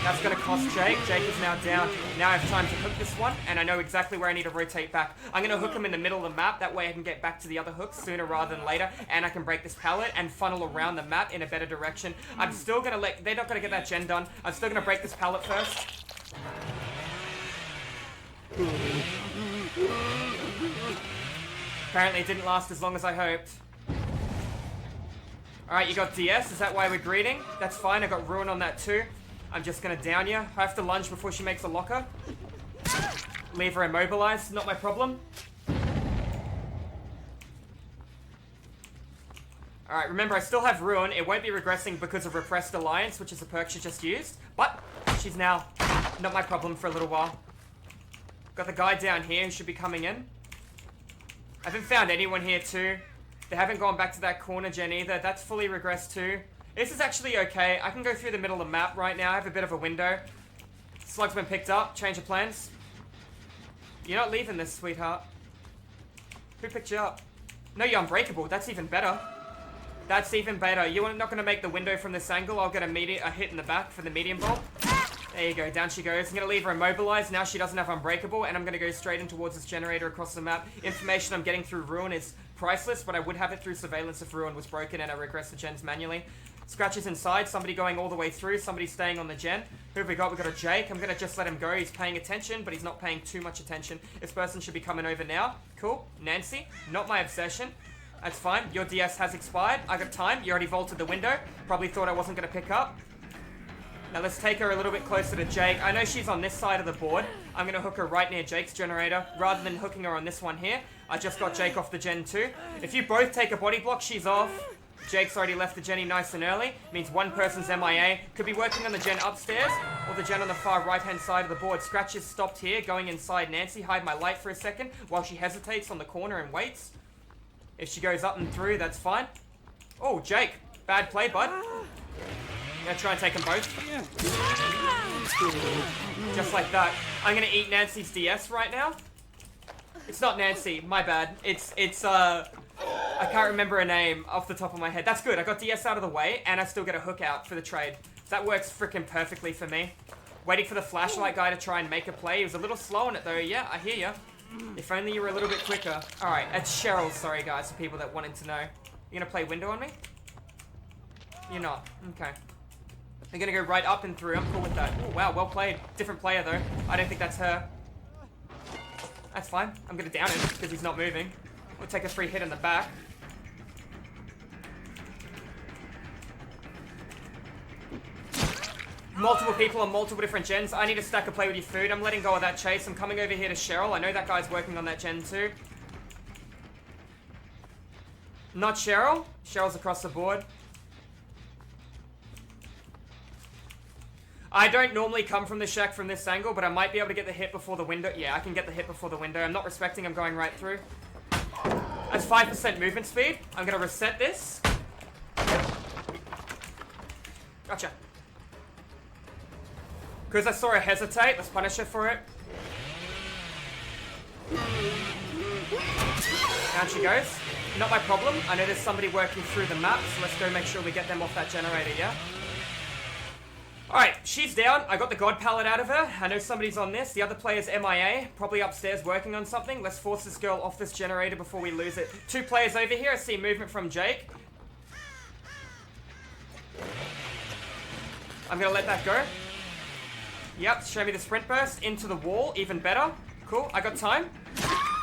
That's going to cost Jake. Jake is now down. Now I have time to hook this one, and I know exactly where I need to rotate back. I'm going to hook him in the middle of the map. That way I can get back to the other hooks sooner rather than later, and I can break this pallet and funnel around the map in a better direction. I'm still going to let... They're not going to get that gen done. I'm still going to break this pallet first. Apparently it didn't last as long as I hoped. Alright, you got DS. Is that why we're greeting? That's fine. I got Ruin on that too. I'm just going to down you. I have to lunge before she makes a locker. Leave her immobilized. Not my problem. Alright, remember I still have Ruin. It won't be regressing because of Repressed Alliance, which is a perk she just used. But she's now not my problem for a little while. Got the guy down here who should be coming in. I haven't found anyone here too. They haven't gone back to that corner gen either. That's fully regressed too. This is actually okay. I can go through the middle of the map right now. I have a bit of a window. Slug's been picked up. Change of plans. You're not leaving this, sweetheart. Who picked you up? No, you're unbreakable. That's even better. That's even better. You're not going to make the window from this angle. I'll get a hit in the back for the medium bolt. There you go. Down she goes. I'm going to leave her immobilized. Now she doesn't have unbreakable, and I'm going to go straight in towards this generator across the map. Information I'm getting through Ruin is priceless, but I would have it through surveillance if Ruin was broken and I regress the gens manually. Scratches inside. Somebody going all the way through. Somebody staying on the gen. Who have we got? We've got a Jake. I'm going to just let him go. He's paying attention, but he's not paying too much attention. This person should be coming over now. Cool. Nancy. Not my obsession. That's fine. Your DS has expired. I got time. You already vaulted the window. Probably thought I wasn't going to pick up. Now let's take her a little bit closer to Jake. I know she's on this side of the board. I'm going to hook her right near Jake's generator rather than hooking her on this one here. I just got Jake off the gen too. If you both take a body block, she's off. Jake's already left the Jenny nice and early. Means one person's MIA. Could be working on the gen upstairs or the gen on the far right-hand side of the board. Scratches stopped here, going inside Nancy. Hide my light for a second while she hesitates on the corner and waits. If she goes up and through, that's fine. Oh, Jake. Bad play, bud. I'm going to try and take them both. Just like that. I'm going to eat Nancy's DS right now. It's not Nancy. My bad. I can't remember her name off the top of my head. That's good. I got DS out of the way, and I still get a hook out for the trade. That works freaking perfectly for me. Waiting for the flashlight guy to try and make a play. He was a little slow on it, though. Yeah, I hear ya. If only you were a little bit quicker. Alright, it's Cheryl. Sorry, guys, for people that wanted to know. You gonna play window on me? You're not. Okay. They're gonna go right up and through. I'm cool with that. Oh, wow, well played. Different player, though. I don't think that's her. That's fine. I'm gonna down him because he's not moving. We'll take a free hit in the back. Multiple people on multiple different gens. I need a stack of play with your food. I'm letting go of that chase. I'm coming over here to Cheryl. I know that guy's working on that gen too. Not Cheryl. Cheryl's across the board. I don't normally come from the shack from this angle, but I might be able to get the hit before the window. Yeah, I can get the hit before the window. I'm not respecting. I'm going right through. That's 5% movement speed. I'm going to reset this. Gotcha. Because I saw her hesitate, let's punish her for it. Down she goes. Not my problem. I know there's somebody working through the map, so let's go make sure we get them off that generator, yeah? Alright, she's down. I got the God pallet out of her. I know somebody's on this. The other player's MIA, probably upstairs working on something. Let's force this girl off this generator before we lose it. 2 players over here. I see movement from Jake. I'm going to let that go. Yep, show me the sprint burst. Into the wall, even better. Cool, I got time.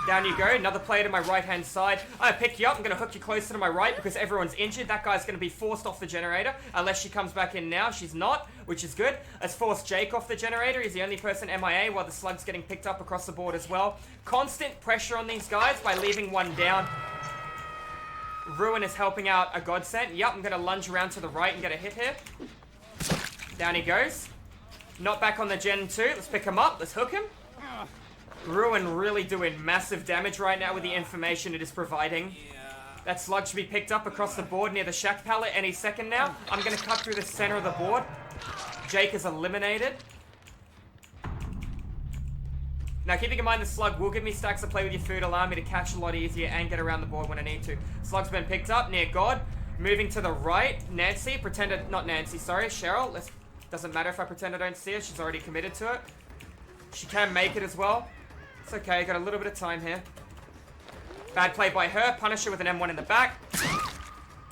Down you go, another player to my right-hand side. I pick you up, I'm going to hook you closer to my right because everyone's injured. That guy's going to be forced off the generator, unless she comes back in now. She's not, which is good. Let's force Jake off the generator. He's the only person MIA while the slug's getting picked up across the board as well. Constant pressure on these guys by leaving one down. Ruin is helping out a godsend. Yep, I'm going to lunge around to the right and get a hit here. Down he goes. Not back on the gen 2. Let's pick him up. Let's hook him. Ruin really doing massive damage right now with the information it is providing. That slug should be picked up across the board near the shack pallet any second now. I'm going to cut through the center of the board. Jake is eliminated. Now, keeping in mind the slug will give me stacks of play with your food, allow me to catch a lot easier and get around the board when I need to. Slug's been picked up near God. Moving to the right, Nancy, not Nancy, sorry, Cheryl. Doesn't matter if I pretend I don't see her, she's already committed to it. She can make it as well. It's okay, got a little bit of time here. Bad play by her, punish her with an M1 in the back.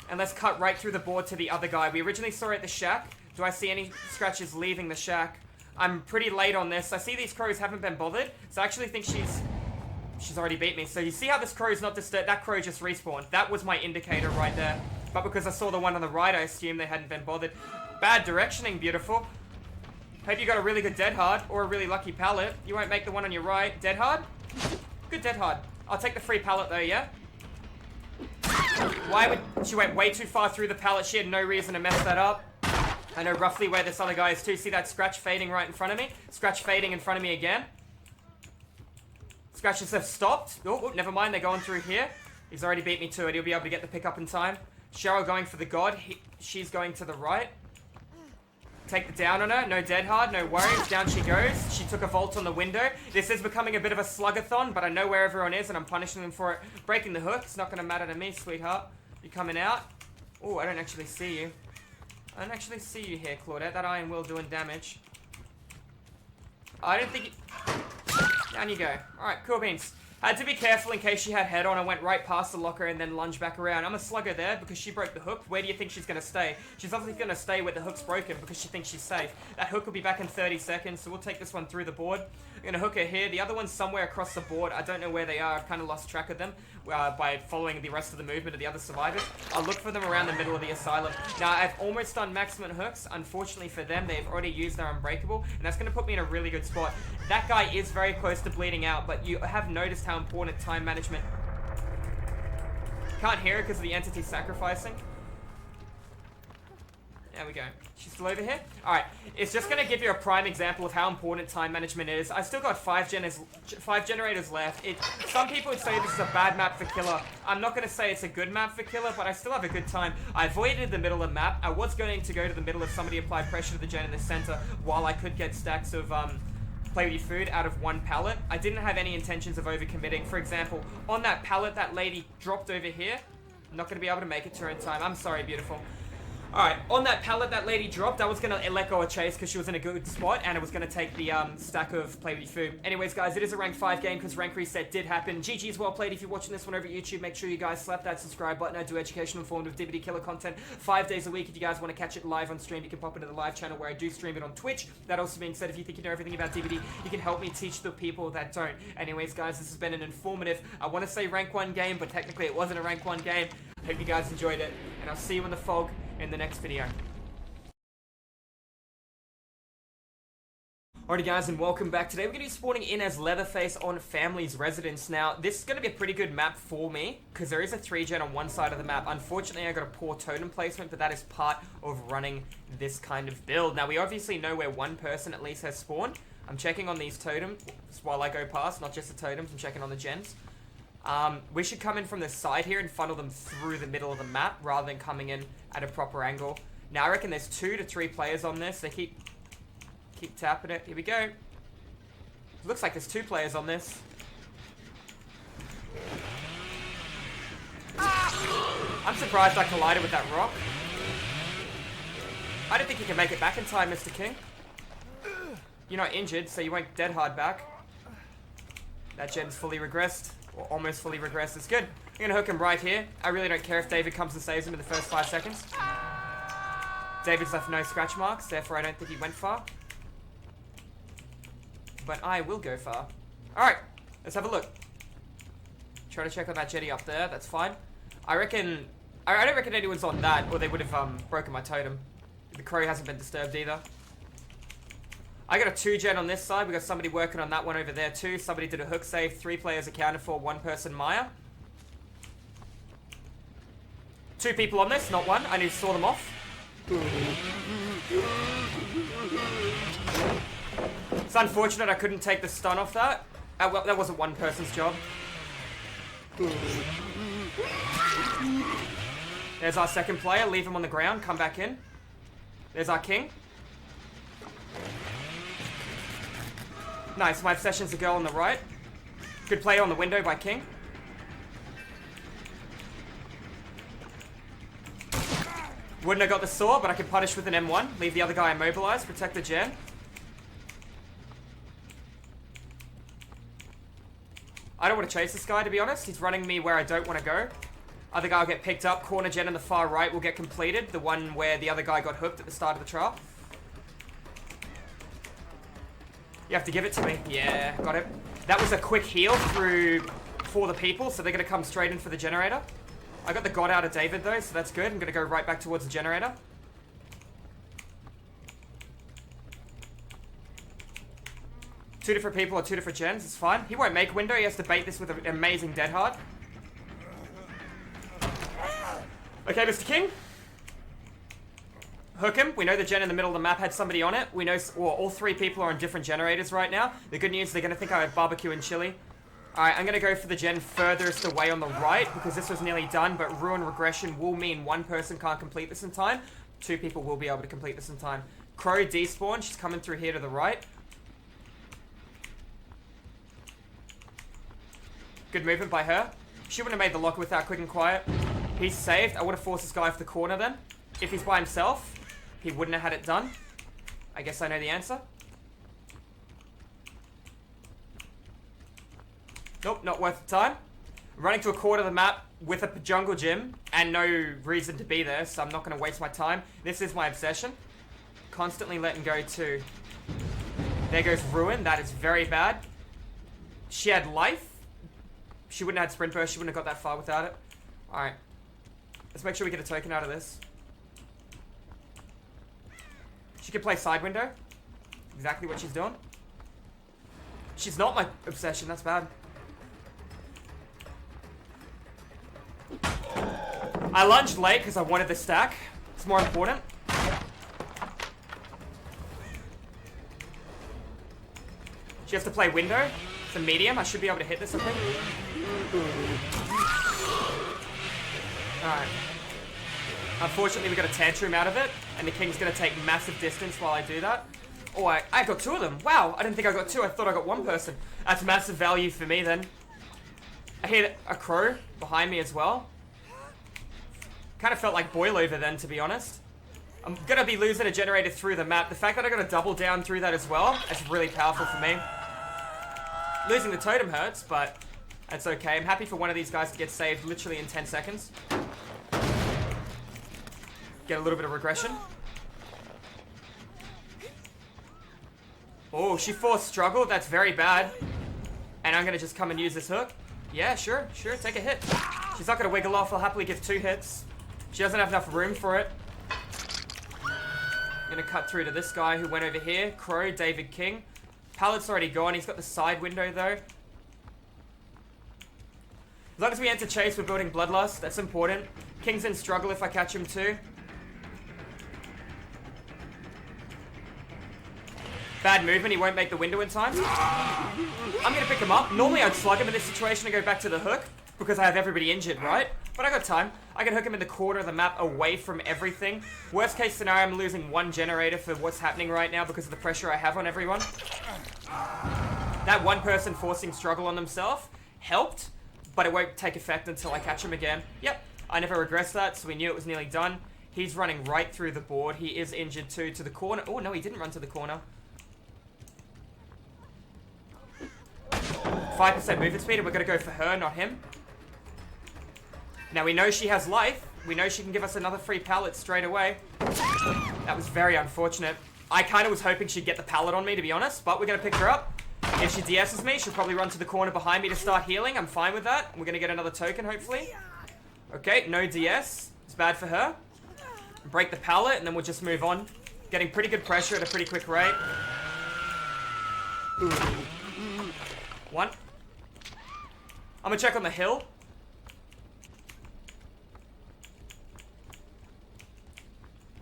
And let's cut right through the board to the other guy. We originally saw her at the shack. Do I see any scratches leaving the shack? I'm pretty late on this. I see these crows haven't been bothered, so I actually think she's already beat me. So you see how this crow's not disturbed? That crow just respawned. That was my indicator right there. But because I saw the one on the right, I assumed they hadn't been bothered. Bad directioning, beautiful. Hope you got a really good dead hard or a really lucky pallet. You won't make the one on your right. Dead hard? Good dead hard. I'll take the free pallet though, yeah? She went way too far through the pallet. She had no reason to mess that up. I know roughly where this other guy is too. See that scratch fading right in front of me? Scratch fading in front of me again. Scratches have stopped. Oh, never mind. They're going through here. He's already beat me to it. He'll be able to get the pick up in time. Cheryl going for the God. She's going to the right. Take the down on her. No dead hard. No worries. Down she goes. She took a vault on the window. This is becoming a bit of a slugathon, but I know where everyone is, and I'm punishing them for it. Breaking the hook. It's not going to matter to me, sweetheart. You coming out? Oh, I don't actually see you. I don't actually see you here, Claudette. That iron will doing damage. I don't think Down you go. Alright, cool beans. Had to be careful in case she had head on. I went right past the locker and then lunged back around. I'm a slugger there because she broke the hook. Where do you think she's going to stay? She's obviously going to stay where the hook's broken because she thinks she's safe. That hook will be back in 30 seconds, so we'll take this one through the board. I'm going to hook her here. The other one's somewhere across the board. I don't know where they are. I've kind of lost track of them by following the rest of the movement of the other survivors. I'll look for them around the middle of the asylum. Now, I've almost done maximum hooks. Unfortunately for them, they've already used their unbreakable, and that's going to put me in a really good spot. That guy is very close to bleeding out, but you have noticed how important time management. Can't hear it because of the entity sacrificing. There we go. She's still over here? Alright, it's just going to give you a prime example of how important time management is. I still got 5 generators left. Some people would say this is a bad map for killer. I'm not going to say it's a good map for killer, but I still have a good time. I avoided the middle of the map. I was going to go to the middle if somebody applied pressure to the gen in the center while I could get stacks of play with your food out of one pallet. I didn't have any intentions of overcommitting. For example, on that pallet that lady dropped over here. I'm not going to be able to make it to her in time. I'm sorry, beautiful. Alright, on that pallet that lady dropped, I was going to let go of Chase because she was in a good spot, and it was going to take the stack of Play With Your Food. Anyways, guys, it is a rank 5 game because rank reset did happen. GG's well played. If you're watching this one over at YouTube, make sure you guys slap that subscribe button. I do educational informative DVD killer content 5 days a week. If you guys want to catch it live on stream, you can pop into the live channel where I do stream it on Twitch. That also being said, if you think you know everything about DVD, you can help me teach the people that don't. Anyways, guys, this has been an informative, I want to say rank 1 game, but technically it wasn't a rank 1 game. Hope you guys enjoyed it, and I'll see you in the fog in the next video. Alrighty guys, and welcome back. Today we're going to be spawning in as Leatherface on Family's Residence. Now, this is going to be a pretty good map for me, because there is a 3-gen on one side of the map. Unfortunately, I got a poor totem placement, but that is part of running this kind of build. Now, we obviously know where one person at least has spawned. I'm checking on these totems while I go past, not just the totems, I'm checking on the gens. We should come in from the side here and funnel them through the middle of the map, rather than coming in at a proper angle. Now, I reckon there's 2 to 3 players on this. They keep tapping it. Here we go. Looks like there's 2 players on this. I'm surprised I collided with that rock. I don't think you can make it back in time, Mr. King. You're not injured, so you won't dead hard back. That gen's fully regressed, or almost fully regressed. It's good. I'm gonna hook him right here. I really don't care if David comes and saves him in the first 5 seconds. David's left no scratch marks, therefore I don't think he went far. But I will go far. Alright, let's have a look. Try to check on that jetty up there, that's fine. I don't reckon anyone's on that, or they would have broken my totem. The crow hasn't been disturbed either. I got a 2-gen on this side, we got somebody working on that one over there too. Somebody did a hook save, 3 players accounted for, 1 person Maya. 2 people on this, not 1, I need to saw them off. It's unfortunate I couldn't take the stun off that. Well, that wasn't one person's job. There's our second player. Leave him on the ground. Come back in. There's our king. Nice. My obsession's a girl on the right. Good play on the window by king. Wouldn't have got the saw, but I could punish with an M1. Leave the other guy immobilized. Protect the gen. I don't want to chase this guy, to be honest. He's running me where I don't want to go. Other guy will get picked up. Corner gen on the far right will get completed. The one where the other guy got hooked at the start of the trial. You have to give it to me. Yeah, got it. That was a quick heal through for the people, so they're going to come straight in for the generator. I got the god out of David, though, so that's good. I'm going to go right back towards the generator. Two different people or 2 different gens, it's fine. He won't make window, he has to bait this with an amazing dead hard. Okay, Mr. King. Hook him. We know the gen in the middle of the map had somebody on it. We know all 3 people are on different generators right now. The good news, they're going to think I had barbecue and chili. Alright, I'm going to go for the gen furthest away on the right because this was nearly done, but ruin regression will mean 1 person can't complete this in time. 2 people will be able to complete this in time. Crow despawned. She's coming through here to the right. Good movement by her. She wouldn't have made the locker without quick and quiet. He's saved. I would have forced this guy off the corner then. If he's by himself, he wouldn't have had it done. I guess I know the answer. Nope, not worth the time. I'm running to a quarter of the map with a jungle gym and no reason to be there, so I'm not going to waste my time. This is my obsession. Constantly letting go too. There goes Ruin. That is very bad. She had life. She wouldn't have had sprint burst. She wouldn't have got that far without it. Alright. Let's make sure we get a token out of this. She could play side window. Exactly what she's doing. She's not my obsession. That's bad. I lunged late because I wanted the stack. It's more important. She has to play window. It's a medium. I should be able to hit this, I think. Alright. Unfortunately, we got a tantrum out of it, and the king's going to take massive distance while I do that. Oh, I got 2 of them. Wow, I didn't think I got 2. I thought I got 1 person. That's massive value for me then. I hit a crow behind me as well. Kind of felt like boil over then, to be honest. I'm gonna be losing a generator through the map. The fact that I got a double down through that as well, that's really powerful for me. Losing the totem hurts, but that's okay. I'm happy for one of these guys to get saved literally in 10 seconds. Get a little bit of regression. Oh, she forced struggle. That's very bad. And I'm gonna just come and use this hook. Yeah, sure, take a hit. She's not gonna wiggle off. I'll happily give 2 hits. She doesn't have enough room for it. I'm gonna cut through to this guy who went over here. Crow, David King. Pallet's already gone. He's got the side window though. As long as we enter chase, we're building bloodlust. That's important. King's in struggle if I catch him too. Bad movement, he won't make the window in time. I'm gonna pick him up. Normally I'd slug him in this situation and go back to the hook because I have everybody injured, right? But I got time. I can hook him in the corner of the map away from everything. Worst case scenario, I'm losing 1 generator for what's happening right now because of the pressure I have on everyone. That one person forcing struggle on themselves helped, but it won't take effect until I catch him again. Yep, I never regressed that, so we knew it was nearly done. He's running right through the board. He is injured too, to the corner. Oh no, he didn't run to the corner. 5% movement speed, and we're going to go for her, not him. Now, we know she has life. We know she can give us another free pallet straight away. That was very unfortunate. I kind of was hoping she'd get the pallet on me, to be honest, but we're going to pick her up. If she DS's me, she'll probably run to the corner behind me to start healing. I'm fine with that. We're going to get another token, hopefully. Okay, no DS. It's bad for her. Break the pallet, and then we'll just move on. Getting pretty good pressure at a pretty quick rate. Ooh. 1. I'm gonna check on the hill.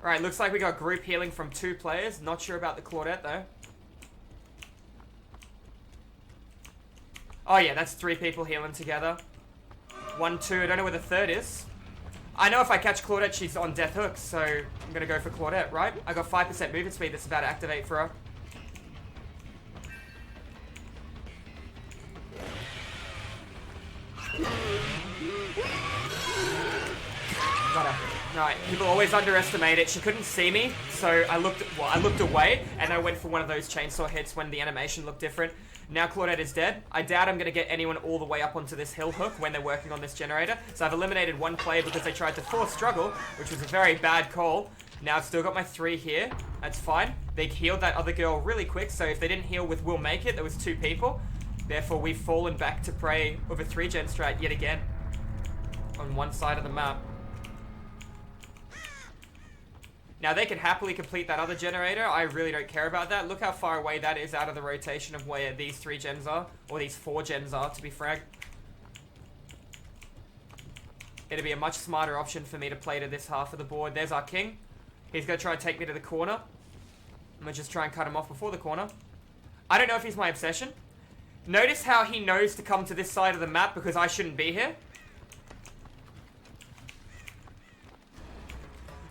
Alright, looks like we got group healing from 2 players. Not sure about the Claudette though. Oh yeah, that's 3 people healing together. 1, 2, I don't know where the third is. I know if I catch Claudette, she's on death hook, so I'm gonna go for Claudette, right? I got 5% movement speed that's about to activate for her. Right, people always underestimate it. She couldn't see me, so I looked away, and I went for one of those chainsaw hits when the animation looked different. Now Claudette is dead. I doubt I'm going to get anyone all the way up onto this hill hook when they're working on this generator. So I've eliminated 1 player because they tried to force struggle, which was a very bad call. Now I've still got my 3 here. That's fine. They healed that other girl really quick, so if they didn't heal with We'll Make It, there was 2 people. Therefore, we've fallen back to prey of a 3-gen strat yet again. On one side of the map. Now, they can happily complete that other generator. I really don't care about that. Look how far away that is out of the rotation of where these 3 gens are. Or these 4 gens are, to be frank. It'd be a much smarter option for me to play to this half of the board. There's our king. He's going to try and take me to the corner. I'm going to just try and cut him off before the corner. I don't know if he's my obsession. Notice how he knows to come to this side of the map because I shouldn't be here.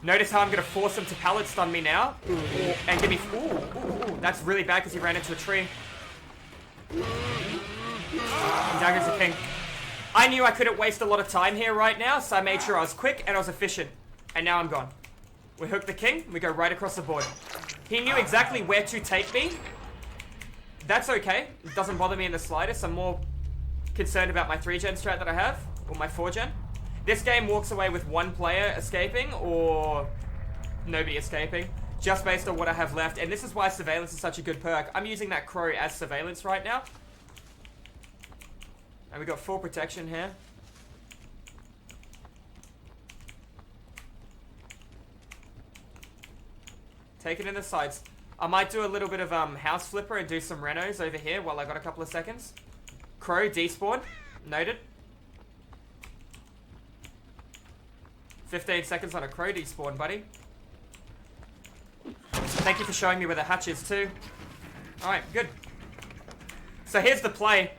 Notice how I'm going to force him to pallet stun me now. Ooh. And give me... Ooh. That's really bad because he ran into a tree. And down goes the king. I knew I couldn't waste a lot of time here right now, so I made sure I was quick and I was efficient. And now I'm gone. We hook the king. We go right across the board. He knew exactly where to take me. That's okay. It doesn't bother me in the slightest. I'm more concerned about my 3-gen strat that I have. Or my 4-gen. This game walks away with 1 player escaping or nobody escaping. Just based on what I have left. And this is why surveillance is such a good perk. I'm using that crow as surveillance right now. And we got full protection here. Take it in the sides. I might do a little bit of house flipper and do some renos over here while I got a couple of seconds. Crow despawn. Noted. 15 seconds on a crow despawn, buddy. Thank you for showing me where the hatch is too. Alright, good. So here's the play.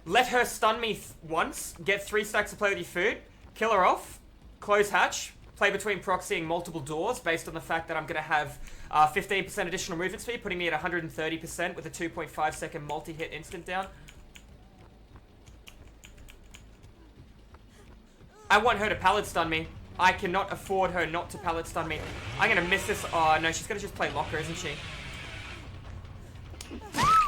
Let her stun me once, get 3 stacks of play with your food, kill her off, close hatch, play between proxying multiple doors based on the fact that I'm going to have 15% additional movement speed, putting me at 130% with a 2.5 second multi-hit instant down. I want her to pallet stun me. I cannot afford her not to pallet stun me. I'm gonna miss this. Oh, no, she's gonna just play locker, isn't she?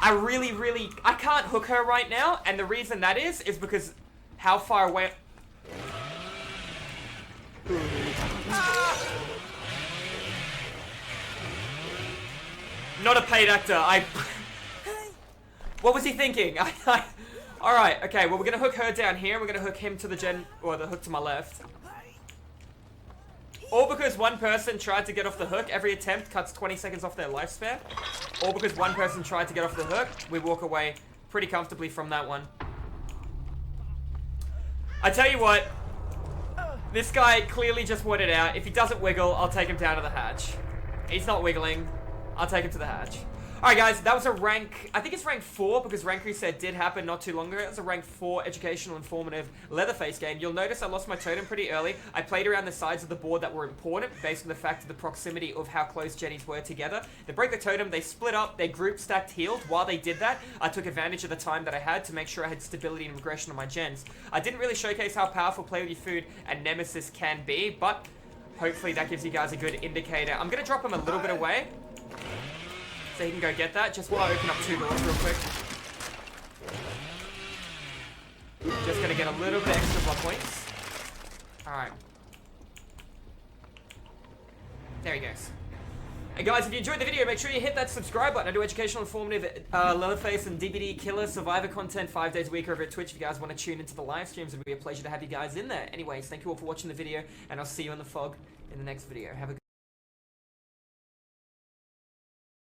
I can't hook her right now, and the reason that is because how far away... Not a paid actor, What was he thinking? Alright, okay, well we're gonna hook her down here, we're gonna hook him to the or the hook to my left. All because one person tried to get off the hook, every attempt cuts 20 seconds off their lifespan. All because one person tried to get off the hook, we walk away pretty comfortably from that one. I tell you what, this guy clearly just wanted out. If he doesn't wiggle, I'll take him down to the hatch. He's not wiggling, I'll take him to the hatch. Alright guys, that was a rank, I think it's rank 4 because rank reset did happen not too long ago. It was a rank 4 educational informative Leatherface game. You'll notice I lost my totem pretty early. I played around the sides of the board that were important based on the fact of the proximity of how close Jennies were together. They broke the totem, they split up, they group stacked healed. While they did that, I took advantage of the time that I had to make sure I had stability and regression on my gens. I didn't really showcase how powerful Play With Your Food and Nemesis can be, but hopefully that gives you guys a good indicator. I'm going to drop him a little bit away, so he can go get that, just while I open up 2 doors real quick. Just gonna get a little bit extra blood points. Alright. There he goes. Hey guys, if you enjoyed the video, make sure you hit that subscribe button. I do educational, informative, Leatherface and DBD killer survivor content 5 days a week over at Twitch. If you guys want to tune into the live streams, it would be a pleasure to have you guys in there. Anyways, thank you all for watching the video, and I'll see you in the fog in the next video. Have a good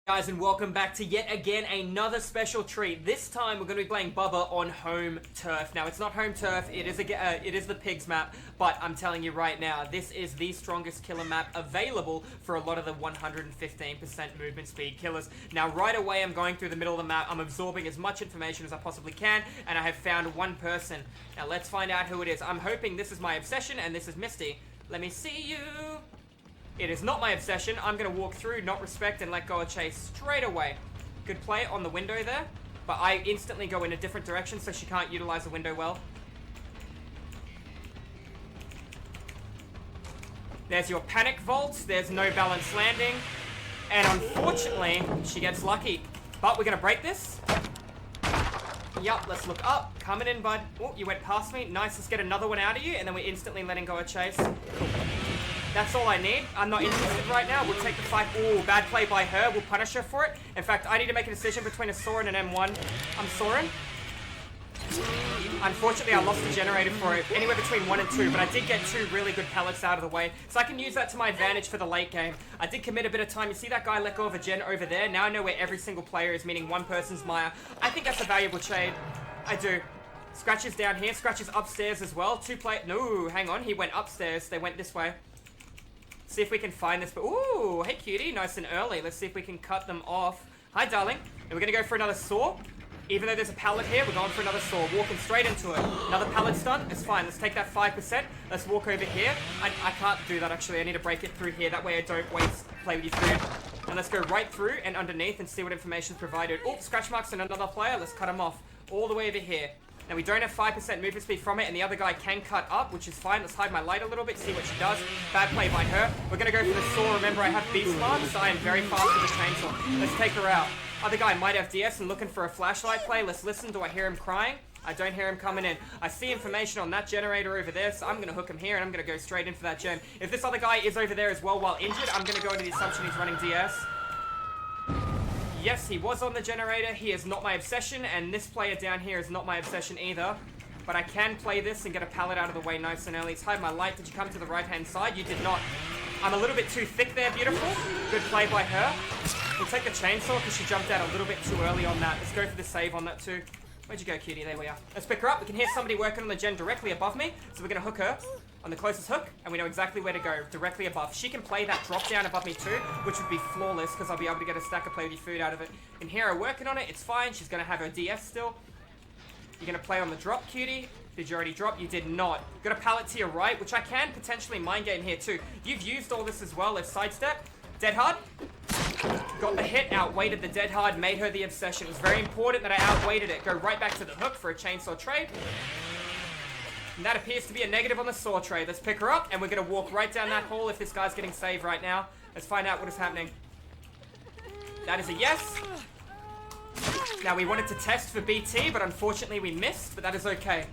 guys, and welcome back to yet again another special treat. This time we're going to be playing Bubba on home turf. Now it's not home turf, it is the pigs map, but I'm telling you right now, this is the strongest killer map available for a lot of the 115% movement speed killers. Now right away I'm going through the middle of the map, I'm absorbing as much information as I possibly can, and I have found one person. Now let's find out who it is. I'm hoping this is my obsession and this is Misty. Let me see you. It is not my obsession. I'm going to walk through, not respect, and let go of chase straight away. Good play on the window there, but I instantly go in a different direction so she can't utilize the window well. There's your panic vault. There's no balance landing. And unfortunately, she gets lucky. But we're going to break this. Yup, let's look up. Coming in, bud. Oh, you went past me. Nice, let's get another one out of you, and then we're instantly letting go of chase. Cool. That's all I need. I'm not interested right now. We'll take the fight. Ooh, bad play by her. We'll punish her for it. In fact, I need to make a decision between a Soren and M1. I'm Soren. Unfortunately, I lost the generator for it. Anywhere between 1 and 2, but I did get 2 really good pellets out of the way. So I can use that to my advantage for the late game. I did commit a bit of time. You see that guy let go of a gen over there? Now I know where every single player is, meaning one person's Maya. I think that's a valuable trade. I do. Scratches down here. Scratches upstairs as well. No, hang on. He went upstairs. They went this way. See if we can find this. Ooh, hey cutie, nice and early. Let's see if we can cut them off. Hi, darling. And we're gonna go for another saw. Even though there's a pallet here, we're going for another saw. Walking straight into it. Another pallet stun. It's fine. Let's take that 5%. Let's walk over here. I can't do that, actually. I need to break it through here. That way I don't waste Play With Your Food. And let's go right through and underneath and see what information is provided. Oh, scratch marks and another player. Let's cut him off. All the way over here. Now we don't have 5% movement speed from it, and the other guy can cut up, which is fine. Let's hide my light a little bit, see what she does. Bad play by her. We're gonna go for the saw. Remember, I have beast marks, so I am very fast with the chainsaw. Let's take her out. Other guy might have DS and looking for a flashlight play. Let's listen. Do I hear him crying? I don't hear him coming in. I see information on that generator over there, so I'm gonna hook him here, and I'm gonna go straight in for that gen. If this other guy is over there as well while injured, I'm gonna go into the assumption he's running DS. Yes, he was on the generator. He is not my obsession, and this player down here is not my obsession either. But I can play this and get a pallet out of the way nice and early. Let's hide my light. Did you come to the right-hand side? You did not. I'm a little bit too thick there, beautiful. Good play by her. We'll take the chainsaw because she jumped out a little bit too early on that. Let's go for the save on that too. Where'd you go, cutie? There we are. Let's pick her up. We can hear somebody working on the gen directly above me, so we're going to hook her on the closest hook, and we know exactly where to go, directly above. She can play that drop down above me too, which would be flawless because I'll be able to get a stack of Play With Your Food out of it. And here are working on it. It's fine. She's going to have her DS still. You're going to play on the drop, cutie. Did you already drop? You did not. Got a pallet to your right, which I can potentially mind game here too. You've used all this as well. Let's sidestep. Dead hard. Got the hit, outweighted the dead hard, made her the obsession. It was very important that I outweighted it. Go right back to the hook for a chainsaw trade. And that appears to be a negative on the saw tray. Let's pick her up, and we're going to walk right down that hall if this guy's getting saved right now. Let's find out what is happening. That is a yes. Now, we wanted to test for BT, but unfortunately we missed, but that is okay.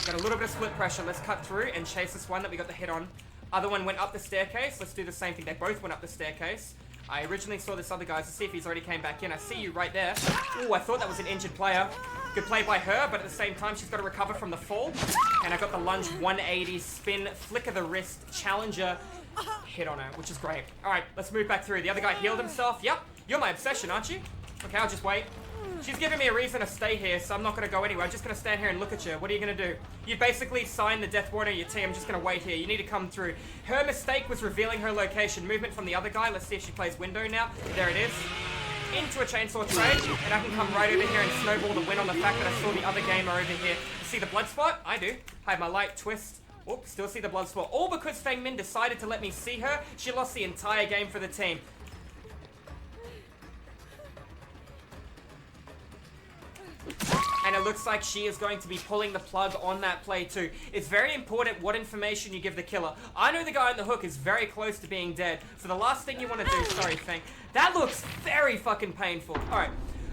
Got a little bit of split pressure. Let's cut through and chase this one that we got the hit on. Other one went up the staircase. Let's do the same thing. They both went up the staircase. I originally saw this other guy to see if he's already came back in. I see you right there. Ooh, I thought that was an injured player. Good play by her, but at the same time, she's got to recover from the fall. And I got the lunge 180 spin, flick of the wrist, challenger hit on her, which is great. All right, let's move back through. The other guy healed himself. Yep, you're my obsession, aren't you? Okay, I'll just wait. She's giving me a reason to stay here, so I'm not going to go anywhere. I'm just going to stand here and look at you. What are you going to do? You basically signed the death warrant of your team. I'm just going to wait here. You need to come through. Her mistake was revealing her location. Movement from the other guy. Let's see if she plays window now. There it is. Into a chainsaw trade, and I can come right over here and snowball the win on the fact that I saw the other gamer over here. You see the blood spot? I do. Hide my light, twist. Oops, still see the blood spot. All because Feng Min decided to let me see her. She lost the entire game for the team. And it looks like she is going to be pulling the plug on that play too. It's very important what information you give the killer. I know the guy on the hook is very close to being dead. So the last thing you want to do, sorry Feng, that looks very fucking painful. Alright,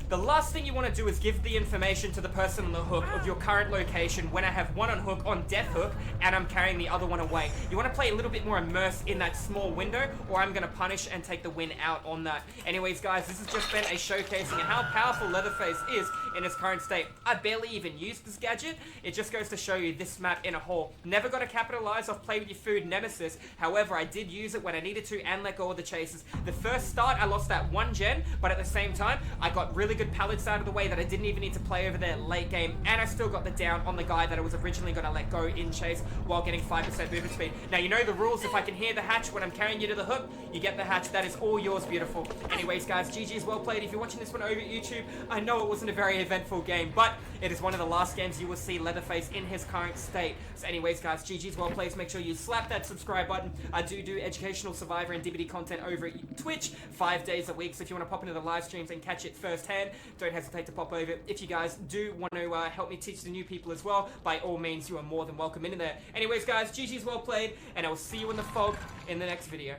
the last thing you want to do is give the information to the person on the hook of your current location when I have one on hook on death hook and I'm carrying the other one away. You want to play a little bit more immersed in that small window or I'm going to punish and take the win out on that. Anyways guys, this has just been a showcasing of how powerful Leatherface is in his current state. I barely even used this gadget. It just goes to show you this map in a whole. Never got to capitalize off play with your food nemesis. However, I did use it when I needed to and let go of the chases. The first start, I lost that one gen, but at the same time, I got really good pallets out of the way that I didn't even need to play over there late game, and I still got the down on the guy that I was originally going to let go in chase while getting 5% movement speed. Now, you know the rules. If I can hear the hatch when I'm carrying you to the hook, you get the hatch. That is all yours, beautiful. Anyways, guys, GG's well played. If you're watching this one over at YouTube, I know it wasn't a very eventful game, but it is one of the last games you will see Leatherface in his current state. So anyways, guys, GG's well played. Make sure you slap that subscribe button. I do educational Survivor and DVD content over at Twitch 5 days a week, so if you want to pop into the live streams and catch it firsthand, don't hesitate to pop over. If you guys do want to help me teach the new people as well, by all means, you are more than welcome in there. Anyways, guys, GG's well played, and I will see you in the fog in the next video.